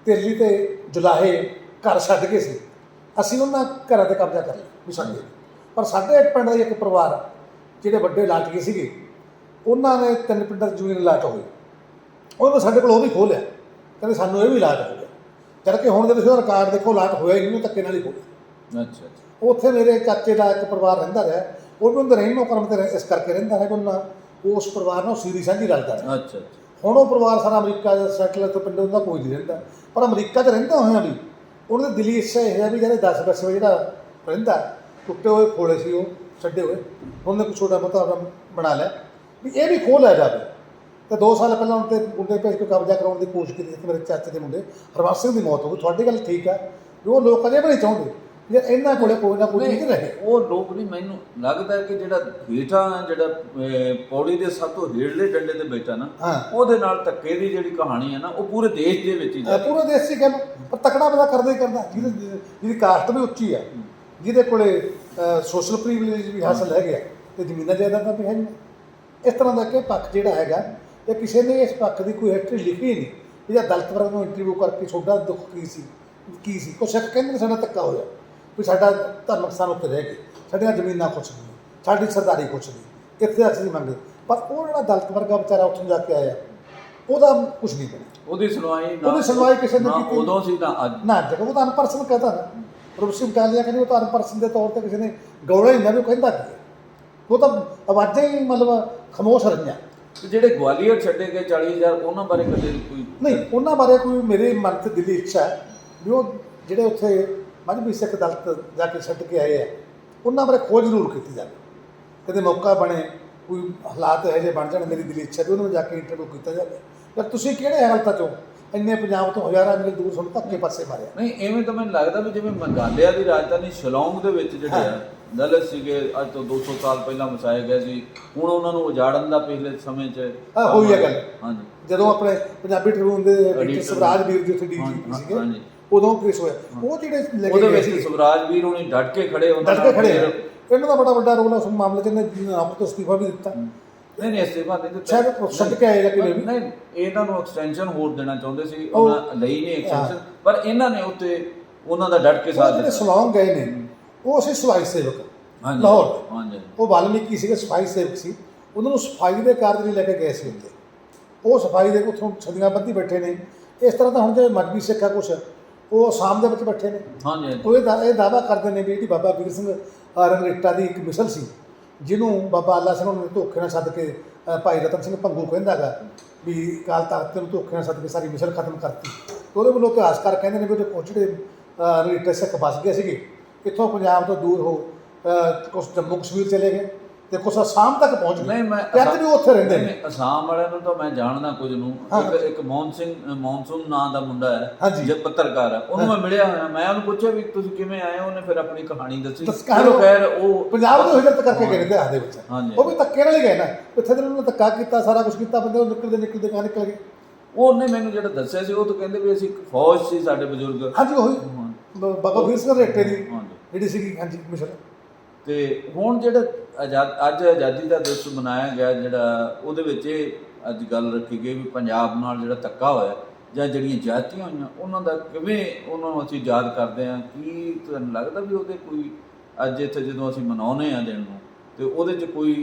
ਤਿਰਲੀ ਅਤੇ ਜੁਲਾਹੇ ਘਰ ਛੱਡ ਗਏ ਸੀ, ਅਸੀਂ ਉਹਨਾਂ ਘਰਾਂ 'ਤੇ ਕਬਜ਼ਾ ਕਰ ਲਿਆ ਵੀ ਸਾਡੇ। ਪਰ ਸਾਡੇ ਪਿੰਡ ਦਾ ਇੱਕ ਪਰਿਵਾਰ ਜਿਹੜੇ ਵੱਡੇ ਲਾਟਗੇ ਸੀਗੇ, ਉਹਨਾਂ ਨੇ 3 ਪਿੰਡਾਂ 'ਚ ਜ਼ਮੀਨ ਲਾਟ ਹੋਈ, ਉਹਨਾਂ ਸਾਡੇ ਕੋਲ ਉਹ ਵੀ ਖੋਹ ਲਿਆ, ਕਹਿੰਦੇ ਸਾਨੂੰ ਇਹ ਵੀ ਲਾਟ ਹੋ ਗਿਆ। ਕਰਕੇ ਹੁਣ ਜੇ ਤੁਸੀਂ ਉਹ ਰਿਕਾਰਡ ਦੇਖੋ, ਲਾਟ ਹੋਇਆ ਹੀ ਨਹੀਂ, ਧੱਕੇ ਨਾਲ ਹੀ ਖੋਲ੍ਹਿਆ। ਅੱਛਾ। ਉੱਥੇ ਮੇਰੇ ਚਾਚੇ ਦਾ ਇੱਕ ਪਰਿਵਾਰ ਰਹਿੰਦਾ ਰਿਹਾ, ਉਹ ਵੀ ਉਹਦੇ ਰਹਿਮੋ ਕਰਮ ਤੇ ਇਸ ਕਰਕੇ ਰਹਿੰਦਾ ਰਿਹਾ ਕਿ ਉਹਨਾਂ ਉਸ ਪਰਿਵਾਰ ਨਾਲ ਸੀਰੀ ਸਾਂਝੀ ਰਲਦਾ ਰਿਹਾ। ਅੱਛਾ। ਹੁਣ ਉਹ ਪਰਿਵਾਰ ਸਾਰਾ ਅਮਰੀਕਾ ਦਾ ਸੈਟਲ ਤੋਂ ਪਿੰਡ ਉਹਦਾ ਕੋਈ ਨਹੀਂ ਰਹਿੰਦਾ, ਪਰ ਅਮਰੀਕਾ 'ਚ ਰਹਿੰਦਾ ਹੋਇਆ ਵੀ ਉਹਨਾਂ ਦੀ ਦਿਲੀ ਇੱਛਾ ਇਹ ਹੈ ਵੀ ਜਿਹੜੇ 10 ਪੈਸੇ ਜਿਹੜਾ ਰਹਿੰਦਾ, ਟੁੱਟੇ ਹੋਏ ਖੋਲੇ ਸੀ ਉਹ ਛੱਡੇ ਹੋਏ, ਉਹਨੇ ਕੋਈ ਛੋਟਾ ਮੋਟਾ ਬਣਾ ਲਿਆ ਵੀ ਇਹ ਵੀ ਖੋਹ ਲਿਆ ਜਾਵੇ। ਅਤੇ 2 ਸਾਲ ਪਹਿਲਾਂ ਉਹਨਾਂ 'ਤੇ ਮੁੰਡੇ ਭੇਜ ਕੇ ਕਬਜ਼ਾ ਕਰਾਉਣ ਦੀ ਕੋਸ਼ਿਸ਼ ਕੀਤੀ, ਮੇਰੇ ਚਾਚੇ ਦੇ ਮੁੰਡੇ ਹਰਬੰਸ ਸਿੰਘ ਦੀ ਮੌਤ ਹੋ ਗਈ। ਤੁਹਾਡੀ ਗੱਲ ਠੀਕ ਆ ਵੀ ਉਹ ਲੋਕ ਅਜੇ ਵੀ ਨਹੀਂ ਚਾਹੁੰਦੇ ਜੇ ਇਹਨਾਂ ਕੋਲੇ ਕੋਈ ਨਾ ਕੋਈ ਨਹੀਂ ਰਹੇ। ਉਹ ਲੋਕ ਨਹੀਂ, ਮੈਨੂੰ ਲੱਗਦਾ ਕਿ ਜਿਹੜਾ ਹੇਠਾਂ ਜਿਹੜਾ ਪੌੜੀ ਦੇ ਸਭ ਤੋਂ ਹੇਠਲੇ ਡੰਡੇ ਤੇ ਬੈਠਾ ਨਾ, ਉਹਦੇ ਨਾਲ ਧੱਕੇ ਦੀ ਜਿਹੜੀ ਕਹਾਣੀ ਹੈ ਨਾ, ਉਹ ਪੂਰੇ ਦੇਸ਼ ਦੇ ਵਿੱਚ ਹੀ ਪੂਰੇ ਦੇਸ਼ 'ਚ ਗੱਲ, ਪਰ ਤਕੜਾ ਬੰਦਾ ਕਰਦਾ ਹੀ ਕਰਦਾ, ਜਿਹਦੀ ਕਾਸਟ ਵੀ ਉੱਚੀ ਆ, ਜਿਹਦੇ ਕੋਲੇ ਸੋਸ਼ਲ ਪ੍ਰੀਵਿਲੇਜ ਵੀ ਹਾਸਲ ਹੈਗੇ ਆ ਅਤੇ ਜ਼ਮੀਨਾਂ ਜਾਇਦਾਦਾਂ ਵੀ ਹੈਗੀਆਂ। ਇਸ ਤਰ੍ਹਾਂ ਦਾ ਕਿ ਪੱਖ ਜਿਹੜਾ ਹੈਗਾ, ਇਹ ਕਿਸੇ ਨੇ ਇਸ ਪੱਖ ਦੀ ਕੋਈ ਹਿਸਟਰੀ ਲਿਖੀ ਨਹੀਂ ਵੀ ਜਾਂ ਦਲਿਤ ਵਰਗ ਨੂੰ ਇੰਟਰਵਿਊ ਕਰਕੇ ਤੁਹਾਡਾ ਦੁੱਖ ਕੀ ਸੀ। ਕੁਛ ਇੱਕ ਕਹਿੰਦੇ ਸਾਡਾ ਧੱਕਾ ਹੋਇਆ ਵੀ ਸਾਡਾ ਧਾਰਮਿਕ ਸਥਾਨ ਉੱਤੇ ਰਹਿ ਗਏ, ਸਾਡੀਆਂ ਜ਼ਮੀਨਾਂ ਕੁਛ ਨਹੀਂ, ਸਾਡੀ ਸਰਦਾਰੀ ਕੁਛ ਨਹੀਂ, ਇੱਥੇ ਅਸੀਂ ਮੰਗੇ। ਪਰ ਉਹ ਜਿਹੜਾ ਦਲਿਤ ਵਰਗਾ ਵਿਚਾਰਾ ਉੱਥੋਂ ਜਾ ਕੇ ਆਇਆ, ਉਹਦਾ ਕੁਛ ਨਹੀਂ ਬਣਿਆ। ਉਹਦੀ ਸੁਣਵਾਈ ਕਿਸੇ ਨੇ ਕੀਤੀ ਉਦੋਂ ਸੀ ਨਾ ਅੱਜ ਨਾ। ਜਦੋਂ ਉਹ ਤਾਂ ਅਨਪਰਸਨ ਕਹਤਾ ਨਾ, ਪ੍ਰੋਫੈਸਰ ਕਾਲੀਆ ਕਹਿੰਦੇ ਉਹ ਤਾਂ ਅਨਪਰਸਨ ਦੇ ਤੌਰ 'ਤੇ ਕਿਸੇ ਨੇ ਗੌੜਾ ਹੀ ਹੁੰਦਾ ਵੀ ਉਹ ਕਹਿੰਦਾ ਕੀ ਹੈ, ਉਹ ਤਾਂ ਆਵਾਜ਼ਾਂ ਹੀ ਮਤਲਬ ਖਾਮੋਸ਼ ਰਹੀਆਂ। ਜਿਹੜੇ ਗਵਾਲੀਅਰ ਛੱਡੇ ਗਏ 40,000, ਉਹਨਾਂ ਬਾਰੇ ਕਦੇ ਕੋਈ ਨਹੀਂ, ਉਹਨਾਂ ਬਾਰੇ ਕੋਈ ਮੇਰੇ ਮਨ 'ਚ ਦਿਲੀ ਇੱਛਾ ਵੀ ਉਹ ਜਿਹੜੇ ਉੱਥੇ ਮਜ਼੍ਹਬੀ ਸਿੱਖ ਦਲਿਤ ਜਾ ਕੇ ਛੱਡ ਕੇ ਆਏ ਆ, ਉਹਨਾਂ ਬਾਰੇ ਖੋਜ ਜ਼ਰੂਰ ਕੀਤੀ ਜਾਵੇ। ਕਦੇ ਮੌਕਾ ਬਣੇ, ਕੋਈ ਹਾਲਾਤ ਇਹੋ ਜਿਹੇ ਬਣ ਜਾਣ, ਮੇਰੀ ਦਿਲੀ ਇੱਛਾ ਵੀ ਉਹਨਾਂ ਨੂੰ ਜਾ ਕੇ ਇੰਟਰਵਿਊ ਕੀਤਾ ਜਾਵੇ। ਪਰ ਤੁਸੀਂ ਕਿਹੜੇ ਹਾਲਤਾਂ 'ਚੋਂ ਇੰਨੇ ਪੰਜਾਬ ਤੋਂ ਹਜ਼ਾਰਾਂ ਮੀਲ ਦੂਰ ਤੁਹਾਨੂੰ ਧੱਕੇ ਪਾਸੇ ਮਾਰਿਆ? ਨਹੀਂ, ਐਵੇਂ ਤਾਂ ਮੈਨੂੰ ਲੱਗਦਾ ਵੀ ਜਿਵੇਂ ਮੇਘਾਲਿਆ ਦੀ ਰਾਜਧਾਨੀ ਸ਼ਿਲੌਂਗ ਦੇ ਵਿੱਚ ਜਿਹੜੇ ਆ ਦਲਿਤ ਸੀਗੇ, ਅੱਜ ਤੋਂ 200 ਸਾਲ ਪਹਿਲਾਂ ਵਸਾਏ ਗਏ ਸੀ, ਹੁਣ ਉਹਨਾਂ ਨੂੰ ਉਜਾੜਨ ਦਾ ਪਿਛਲੇ ਸਮੇਂ 'ਚ ਹੋਈ ਹੈ ਗੱਲ। ਹਾਂਜੀ, ਜਦੋਂ ਆਪਣੇ ਪੰਜਾਬੀ ਟ੍ਰਿਬਿਊਨ ਦੇ ਸਵਰਾਜ ਵੀਰ ਜੀ ਉੱਥੇ ਡੀਜੀਪੀ ਸੀਗੇ, ਉਦੋਂ ਕੇਸ ਹੋਇਆ। ਉਹ ਜਿਹੜੇ ਉਹਦੇ ਵਿੱਚ ਸਵਰਾਜ ਵੀਰ ਹੁਣੀ ਡਟ ਕੇ ਖੜੇ ਇਹਨਾਂ ਦਾ ਬੜਾ ਵੱਡਾ ਰੋਲ ਹੈ ਉਸ ਮਾਮਲੇ 'ਚ। ਇਹਨੇ ਆਪ ਤੋਂ ਅਸਤੀਫਾ ਵੀ ਦਿੱਤਾ। ਨਹੀਂ ਅਸਤੀਫਾ ਨਹੀਂ ਦਿੱਤਾ, ਸ਼ਾਇਦ ਛੱਡ ਕੇ ਆਏਗਾ ਕਿਵੇਂ ਵੀ। ਨਹੀਂ ਇਹਨਾਂ ਨੂੰ ਐਕਸਟੈਂਸ਼ਨ ਹੋਰ ਦੇਣਾ ਚਾਹੁੰਦੇ ਸੀ, ਉਹਨਾਂ ਲਈ ਨਹੀਂ ਐਕਸਟੈਂਸ਼ਨ, ਪਰ ਇਹਨਾਂ ਨੇ ਉੱਤੇ ਉਹਨਾਂ ਦਾ ਡਟ ਕੇ ਸਾਥ ਜਿਹੜੇ ਸਲੌਂਗ ਗਏ ਨੇ ਉਹ ਸੀ ਸਫਾਈ ਸੇਵਕ ਹਾਂਜੀ ਲਾਹੌਰ, ਹਾਂਜੀ ਉਹ ਵਾਲਮੀਕੀ ਸੀਗੇ, ਸਫਾਈ ਸੇਵਕ ਸੀ, ਉਹਨਾਂ ਨੂੰ ਸਫਾਈ ਦੇ ਕਾਰਜ ਲਈ ਲੈ ਕੇ ਗਏ ਸੀ ਉੱਥੇ। ਉਹ ਸਫਾਈ ਦੇ ਉੱਥੋਂ ਸਦੀਆਂ ਬੱਧੀ ਬੈਠੇ ਨੇ। ਇਸ ਤਰ੍ਹਾਂ ਤਾਂ ਹੁਣ ਜਿਹੜੇ ਮਜਬੀ ਸਿੱਖ ਆ ਕੁਛ ਉਹ ਅਸਾਮ ਦੇ ਵਿੱਚ ਬੈਠੇ ਨੇ, ਹਾਂਜੀ ਉਹ ਇਹ ਦਾਅਵਾ ਕਰਦੇ ਨੇ ਵੀ ਜਿਹੜੀ ਬਾਬਾ ਵੀਰ ਸਿੰਘ ਰੰਗਰੇਟਾ ਦੀ ਇੱਕ ਮਿਸਲ ਸੀ, ਜਿਹਨੂੰ ਬਾਬਾ ਆਲਾ ਸਿੰਘ ਨੇ ਧੋਖੇ ਨਾਲ ਸੱਦ ਕੇ ਭਾਈ ਰਤਨ ਸਿੰਘ ਭੰਗੂ ਕਹਿੰਦਾ ਗਾ ਵੀ ਅਕਾਲ ਤਖ਼ਤ ਨੂੰ ਧੋਖੇ ਨਾਲ ਸੱਦ ਕੇ ਸਾਰੀ ਮਿਸਲ ਖਤਮ ਕਰਤੀ। ਉਹਦੇ ਵੱਲੋਂ ਇਤਿਹਾਸਕਾਰ ਕਹਿੰਦੇ ਨੇ ਵੀ ਉਹਦੇ ਕੁਛ ਜਿਹੜੇ ਰੰਗਰੇਟੇ ਸਿੱਖ ਵੱਸ ਗਏ ਸੀਗੇ, ਇੱਥੋਂ ਪੰਜਾਬ ਤੋਂ ਦੂਰ ਹੋ ਕੁਛ ਜੰਮੂ ਕਸ਼ਮੀਰ ਚਲੇ ਗਏ ਤੇ ਕੁਛ ਅਸਾਮ ਤੱਕ ਪਹੁੰਚ ਗਏ। ਨਹੀਂ ਮੈਂ ਤੇ ਅੱਜ ਵੀ ਉੱਥੇ ਰਹਿੰਦੇ ਨੇ। ਅਸਾਮ ਵਾਲਿਆਂ ਨੂੰ ਤਾਂ ਮੈਂ ਜਾਣਦਾ ਕੁਝ ਨੂੰ, ਇੱਕ ਮੌਨਸੂਨ ਨਾਂ ਦਾ ਮੁੰਡਾ ਹੈ ਹਾਂਜੀ। ਜੇ ਪੱਤਰਕਾਰ ਹੈ, ਉਹਨੂੰ ਮੈਂ ਮਿਲਿਆ ਹੋਇਆ, ਮੈਂ ਉਹਨੂੰ ਪੁੱਛਿਆ ਵੀ ਤੁਸੀਂ ਕਿਵੇਂ ਆਏ ਹੋ, ਉਹਨੇ ਫਿਰ ਆਪਣੀ ਕਹਾਣੀ ਦੱਸੀ। ਚਲੋ ਖੈਰ ਉਹ ਪੰਜਾਬ ਤੋਂ ਹਿਜਰਤ ਕਰਕੇ ਗਏ ਨੇ ਇਤਿਹਾਸ ਦੇ ਵਿੱਚ, ਹਾਂਜੀ। ਉਹ ਵੀ ਧੱਕੇ ਨਾਲ ਹੀ ਗਏ ਨਾ, ਇੱਥੇ ਤਾਂ ਉਹਨਾਂ ਨੇ ਧੱਕਾ ਕੀਤਾ, ਸਾਰਾ ਕੁਝ ਕੀਤਾ, ਬੰਦੇ ਉਹ ਨਿਕਲਦੇ ਕਹਾਂ ਨਿਕਲ ਗਏ। ਉਹਨੇ ਮੈਨੂੰ ਜਿਹੜਾ ਦੱਸਿਆ ਸੀ ਉਹ ਤਾਂ ਕਹਿੰਦੇ ਵੀ ਅਸੀਂ ਇੱਕ ਫੌਜ ਸੀ ਸਾਡੇ ਬਜ਼ੁਰਗ, ਹਾਂਜੀ ਉਹੀ ਬਾਬਾ ਵੀਰ ਸਿੰਘ ਰੰਗਰੇਟੇ ਦੀ ਹਾਂਜੀ ਜਿਹੜੀ ਸੀਗੀ ਹਾਂਜੀ ਮਿਸ਼ਨ। ਤੇ ਹੁਣ ਜਿਹੜਾ ਅੱਜ ਆਜ਼ਾਦੀ ਦਾ ਦਿਵਸ ਮਨਾਇਆ ਗਿਆ, ਜਿਹੜਾ ਉਹਦੇ ਵਿੱਚ ਇਹ ਅੱਜ ਗੱਲ ਰੱਖੀ ਗਈ ਵੀ ਪੰਜਾਬ ਨਾਲ ਜਿਹੜਾ ਧੱਕਾ ਹੋਇਆ ਜਾਂ ਜਿਹੜੀਆਂ ਜਾਤੀਆਂ ਹੋਈਆਂ ਉਹਨਾਂ ਦਾ ਕਿਵੇਂ ਉਹਨਾਂ ਨੂੰ ਅਸੀਂ ਯਾਦ ਕਰਦੇ ਹਾਂ। ਕੀ ਤੁਹਾਨੂੰ ਲੱਗਦਾ ਵੀ ਉਹਦੇ ਕੋਈ ਅੱਜ ਇੱਥੇ ਜਦੋਂ ਅਸੀਂ ਮਨਾਉਂਦੇ ਹਾਂ ਦਿਨ ਨੂੰ ਤੇ ਉਹਦੇ 'ਚ ਕੋਈ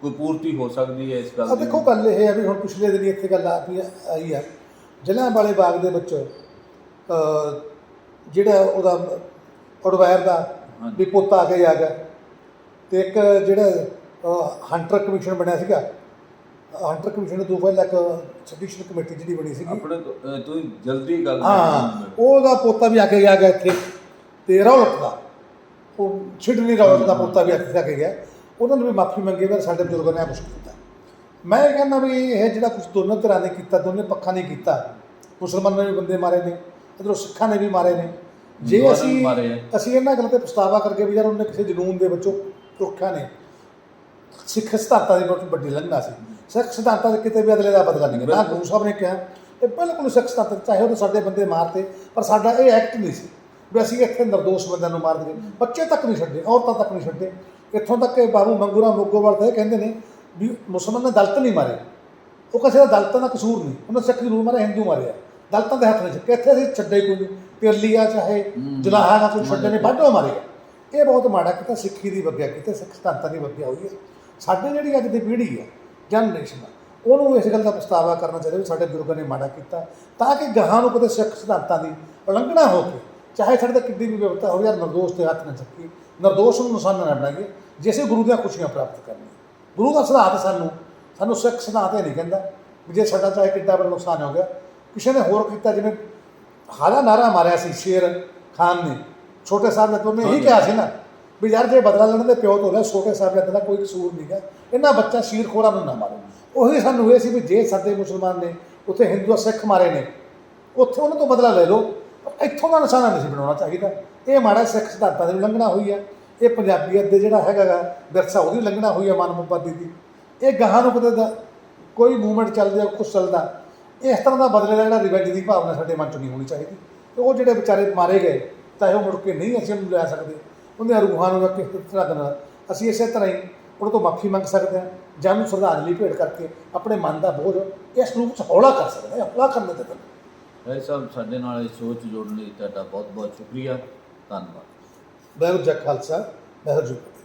ਪੂਰਤੀ ਹੋ ਸਕਦੀ ਹੈ ਇਸ ਗੱਲ ਦੀ? ਦੇਖੋ ਗੱਲ ਇਹ ਹੈ ਵੀ ਹੁਣ ਪਿਛਲੇ ਦਿਨ ਇੱਥੇ ਗੱਲ ਆਈ ਹੈ ਜਲ੍ਹਿਆਂਵਾਲੇ ਬਾਗ ਦੇ ਵਿੱਚ ਜਿਹੜਾ ਉਹਦਾ ਉਡਵਾਇਰ ਦਾ ਵੀ ਪੁੱਤ ਆ ਕੇ ਆ ਗਿਆ, ਤੇ ਇੱਕ ਜਿਹੜਾ ਹੰਟਰ ਕਮਿਸ਼ਨ ਬਣਿਆ ਸੀਗਾ, ਹੰਟਰ ਕਮਿਸ਼ਨ ਤੋਂ ਪਹਿਲਾਂ ਇੱਕ ਸੈਡੀਸ਼ਨ ਕਮੇਟੀ ਜਿਹੜੀ ਬਣੀ ਸੀਗੀ ਆਪਣੇ ਤੁਸੀਂ ਜਲਦੀ ਗੱਲ ਹਾਂ, ਉਹਦਾ ਪੋਤਾ ਵੀ ਆ ਕੇ ਗਿਆ ਇੱਥੇ, ਤੇ ਰੌਲਟ ਦਾ ਉਹ ਸਿਡਨੀ ਰੌਲਟ ਦਾ ਪੋਤਾ ਵੀ ਇੱਥੇ ਆ ਕੇ ਗਿਆ। ਉਹਨਾਂ ਨੇ ਵੀ ਮਾਫੀ ਮੰਗੀ ਵੀ ਸਾਡੇ ਬਜ਼ੁਰਗਾਂ ਨੇ ਕੁਛ ਕੀਤਾ। ਮੈਂ ਇਹ ਕਹਿੰਦਾ ਵੀ ਇਹ ਜਿਹੜਾ ਕੁਛ ਦੋਨੋਂ ਧਿਰਾਂ ਨੇ ਕੀਤਾ, ਦੋਨੇ ਪੱਖਾਂ ਨੇ ਕੀਤਾ, ਮੁਸਲਮਾਨਾਂ ਨੇ ਵੀ ਬੰਦੇ ਮਾਰੇ ਨੇ, ਇੱਧਰੋਂ ਸਿੱਖਾਂ ਨੇ ਵੀ ਮਾਰੇ ਨੇ। ਜੇ ਅਸੀਂ ਇਹਨਾਂ ਗੱਲਾਂ ਤੇ ਪਛਤਾਵਾ ਕਰਕੇ ਵੀ ਯਾਰ ਉਹਨੇ ਕਿਸੇ ਜਨੂਨ ਦੇ ਵਿੱਚੋਂ ਰੁੱਖਿਆ ਨੇ, ਸਿੱਖ ਸਿਧਾਂਤਾਂ ਦੀ ਬਹੁਤ ਵੱਡੀ ਲੰਘਣਾ ਸੀ। ਸਿੱਖ ਸਿਧਾਂਤਾਂ ਦੇ ਕਿਤੇ ਵੀ ਅਦਲੇ ਦਾ ਬਦਲਾ ਨਹੀਂ ਨਾ ਗੁਰੂ ਸਾਹਿਬ ਨੇ ਕਿਹਾ, ਇਹ ਬਿਲਕੁਲ ਸਿੱਖ ਸਿਧਾਂਤ ਚਾਹੇ ਉਹ ਸਾਡੇ ਬੰਦੇ ਮਾਰਤੇ, ਪਰ ਸਾਡਾ ਇਹ ਐਕਟ ਨਹੀਂ ਸੀ ਵੀ ਅਸੀਂ ਇੱਥੇ ਨਿਰਦੋਸ਼ ਬੰਦਿਆਂ ਨੂੰ ਮਾਰ ਦਈਏ। ਬੱਚੇ ਤੱਕ ਨਹੀਂ ਛੱਡੇ, ਔਰਤਾਂ ਤੱਕ ਨਹੀਂ ਛੱਡੇ, ਇੱਥੋਂ ਤੱਕ ਕਿ ਬਾਬੂ ਮੰਗੂਰਾ ਮੋਗੋਵਾਲ ਤਾਂ ਇਹ ਕਹਿੰਦੇ ਨੇ ਵੀ ਮੁਸਲਮਾਨ ਨੇ ਦਲਿਤ ਨਹੀਂ ਮਾਰੇ, ਉਹ ਕਿਸੇ ਦਾ ਦਲਿਤਾਂ ਦਾ ਕਸੂਰ ਨਹੀਂ, ਉਹਨੇ ਸਿੱਖ ਜ਼ਰੂਰ ਮਾਰੇ, ਹਿੰਦੂ ਮਾਰਿਆ, ਦਲਿਤਾਂ ਦੇ ਹੱਥ ਨਹੀਂ ਚੱਕੇ। ਇੱਥੇ ਅਸੀਂ ਛੱਡੇ ਕੋਈ ਨਹੀਂ, ਪੇਰਲੀਆ ਚਾਹੇ ਜੁਲਾਹਾ ਨਾ ਕੋਈ ਛੱਡੇ ਨੇ, ਬਾਢੋ ਮਾਰੇ। ਇਹ ਬਹੁਤ ਮਾੜਾ ਕੀਤਾ, ਸਿੱਖੀ ਦੀ ਵੱਗਿਆ ਕੀਤੀ, ਸਿੱਖ ਸਿਧਾਂਤਾਂ ਦੀ ਵੱਗਿਆ ਹੋਈ ਹੈ। ਸਾਡੀ ਜਿਹੜੀ ਅੱਜ ਦੀ ਪੀੜ੍ਹੀ ਹੈ ਜਨਰੇਸ਼ਨ ਆ, ਉਹਨੂੰ ਇਸ ਗੱਲ ਦਾ ਪਛਤਾਵਾ ਕਰਨਾ ਚਾਹੀਦਾ ਵੀ ਸਾਡੇ ਬਜ਼ੁਰਗਾਂ ਨੇ ਮਾੜਾ ਕੀਤਾ, ਤਾਂ ਕਿ ਗਾਹਾਂ ਨੂੰ ਕਦੇ ਸਿੱਖ ਸਿਧਾਂਤਾਂ ਦੀ ਉਲੰਘਣਾ ਹੋ ਕੇ ਚਾਹੇ ਸਾਡੇ ਤਾਂ ਕਿੱਡੀ ਵੀ ਵਿਵਸਥਾ ਹੋਵੇ, ਯਾਰ ਨਿਰਦੋਸ਼ ਦੇ ਹੱਥ ਨਾ ਚੱਕੀ, ਨਿਰਦੋਸ਼ ਨੂੰ ਨਿਸ਼ਾਨਾ ਨਾ ਬਣਾਈਏ। ਜੇ ਅਸੀਂ ਗੁਰੂ ਦੀਆਂ ਖੁਸ਼ੀਆਂ ਪ੍ਰਾਪਤ ਕਰਨੀਆਂ, ਗੁਰੂ ਦਾ ਸਿਧਾਂਤ ਸਾਨੂੰ ਸਿੱਖ ਸਿਧਾਂਤ ਇਹ ਨਹੀਂ ਕਹਿੰਦਾ ਵੀ ਜੇ ਸਾਡਾ ਚਾਹੇ ਕਿੱਡਾ ਬੜਾ ਨੁਕਸਾਨ ਹੋ ਗਿਆ, ਕਿਸੇ ਨੇ ਹੋਰ ਕੀਤਾ। ਜਿਵੇਂ ਹਾਲਾ ਨਾਰਾ ਮਾਰਿਆ ਸੀ ਸ਼ੇਰ ਖਾਨ ਨੇ ਛੋਟੇ ਸਾਹਿਬ ਨੇ, ਉਹਨੇ ਇਹੀ ਕਿਹਾ ਸੀ ਨਾ ਵੀ ਯਾਰ ਜੇ ਬਦਲਾ ਲੈਣ ਦੇ ਪਿਓ ਤੋਂ ਲਿਆ, ਛੋਟੇ ਸਾਹਿਬ ਦਾ ਕੋਈ ਕਸੂਰ ਨਹੀਂ ਗਾ, ਇਹਨਾਂ ਬੱਚਾ ਸ਼ੀਰ ਖੋਰਾਂ ਨੂੰ ਨਾ ਮਾਰੋ। ਉਹੀ ਸਾਨੂੰ ਇਹ ਸੀ ਵੀ ਜੇ ਸਾਡੇ ਮੁਸਲਮਾਨ ਨੇ ਉੱਥੇ ਹਿੰਦੂ ਸਿੱਖ ਮਾਰੇ ਨੇ, ਉੱਥੇ ਉਹਨਾਂ ਤੋਂ ਬਦਲਾ ਲੈ ਲਓ, ਪਰ ਇੱਥੋਂ ਦਾ ਨਿਸ਼ਾਨਾ ਨਹੀਂ ਸੀ ਬਣਾਉਣਾ ਚਾਹੀਦਾ। ਇਹ ਮਾੜਾ ਸਿੱਖ ਸਿਧਾਂਤਾਂ ਦੀ ਉਲੰਘਣਾ ਹੋਈ ਆ, ਇਹ ਪੰਜਾਬੀਅਤ ਦੇ ਜਿਹੜਾ ਹੈਗਾ ਗਾ ਵਿਰਸਾ ਉਹਦੀ ਉਲੰਘਣਾ ਹੋਈ ਆ, ਮਾਨਵਵਾਦੀ ਦੀ। ਇਹ ਗਾਹਾਂ ਨੂੰ ਕਦੇ ਦਾ ਕੋਈ ਮੂਵਮੈਂਟ ਚੱਲਦਾ, ਕੁਛ ਚੱਲਦਾ, ਇਸ ਤਰ੍ਹਾਂ ਦਾ ਬਦਲੇ ਦਾ ਜਿਹੜਾ ਰਿਵੈਂਜ ਦੀ ਭਾਵਨਾ ਸਾਡੇ ਮਨ 'ਚ ਨਹੀਂ ਹੋਣੀ ਚਾਹੀਦੀ। ਤੇ ਉਹ ਜਿਹੜੇ ਵਿਚਾਰੇ ਮਾਰੇ ਗਏ, ਚਾਹੇ ਉਹ ਮੁੜ ਕੇ ਨਹੀਂ ਅਸੀਂ ਉਹਨੂੰ ਲੈ ਸਕਦੇ, ਉਹਦੀਆਂ ਰੂਹਾਂ ਨੂੰ ਕਿਸ ਤਰ੍ਹਾਂ ਨਾਲ ਅਸੀਂ ਇਸੇ ਤਰ੍ਹਾਂ ਹੀ ਉਹਨਾਂ ਤੋਂ ਮਾਫੀ ਮੰਗ ਸਕਦੇ ਹਾਂ, ਜਾਂ ਉਹਨੂੰ ਸ਼ਰਧਾਂਜਲੀ ਭੇਟ ਕਰਕੇ ਆਪਣੇ ਮਨ ਦਾ ਬੋਝ ਇਸ ਰੂਪ 'ਚ ਹੌਲਾ ਕਰ ਸਕਦੇ ਹਾਂ। ਹੌਲਾ ਕਰਨ ਦੇ ਤਾਂ ਭਾਈ ਸਾਹਿਬ ਸਾਡੇ ਨਾਲ ਇਹ ਸੋਚ ਜੋੜਨ ਲਈ ਤੁਹਾਡਾ ਬਹੁਤ ਬਹੁਤ ਸ਼ੁਕਰੀਆ, ਧੰਨਵਾਦ। ਵਾਹਿਗੁਰੂ ਜੀ ਕਾ ਖਾਲਸਾ, ਵਾਹਿਗੁਰੂ ਜੀ ਕੀ ਫਤਿਹ।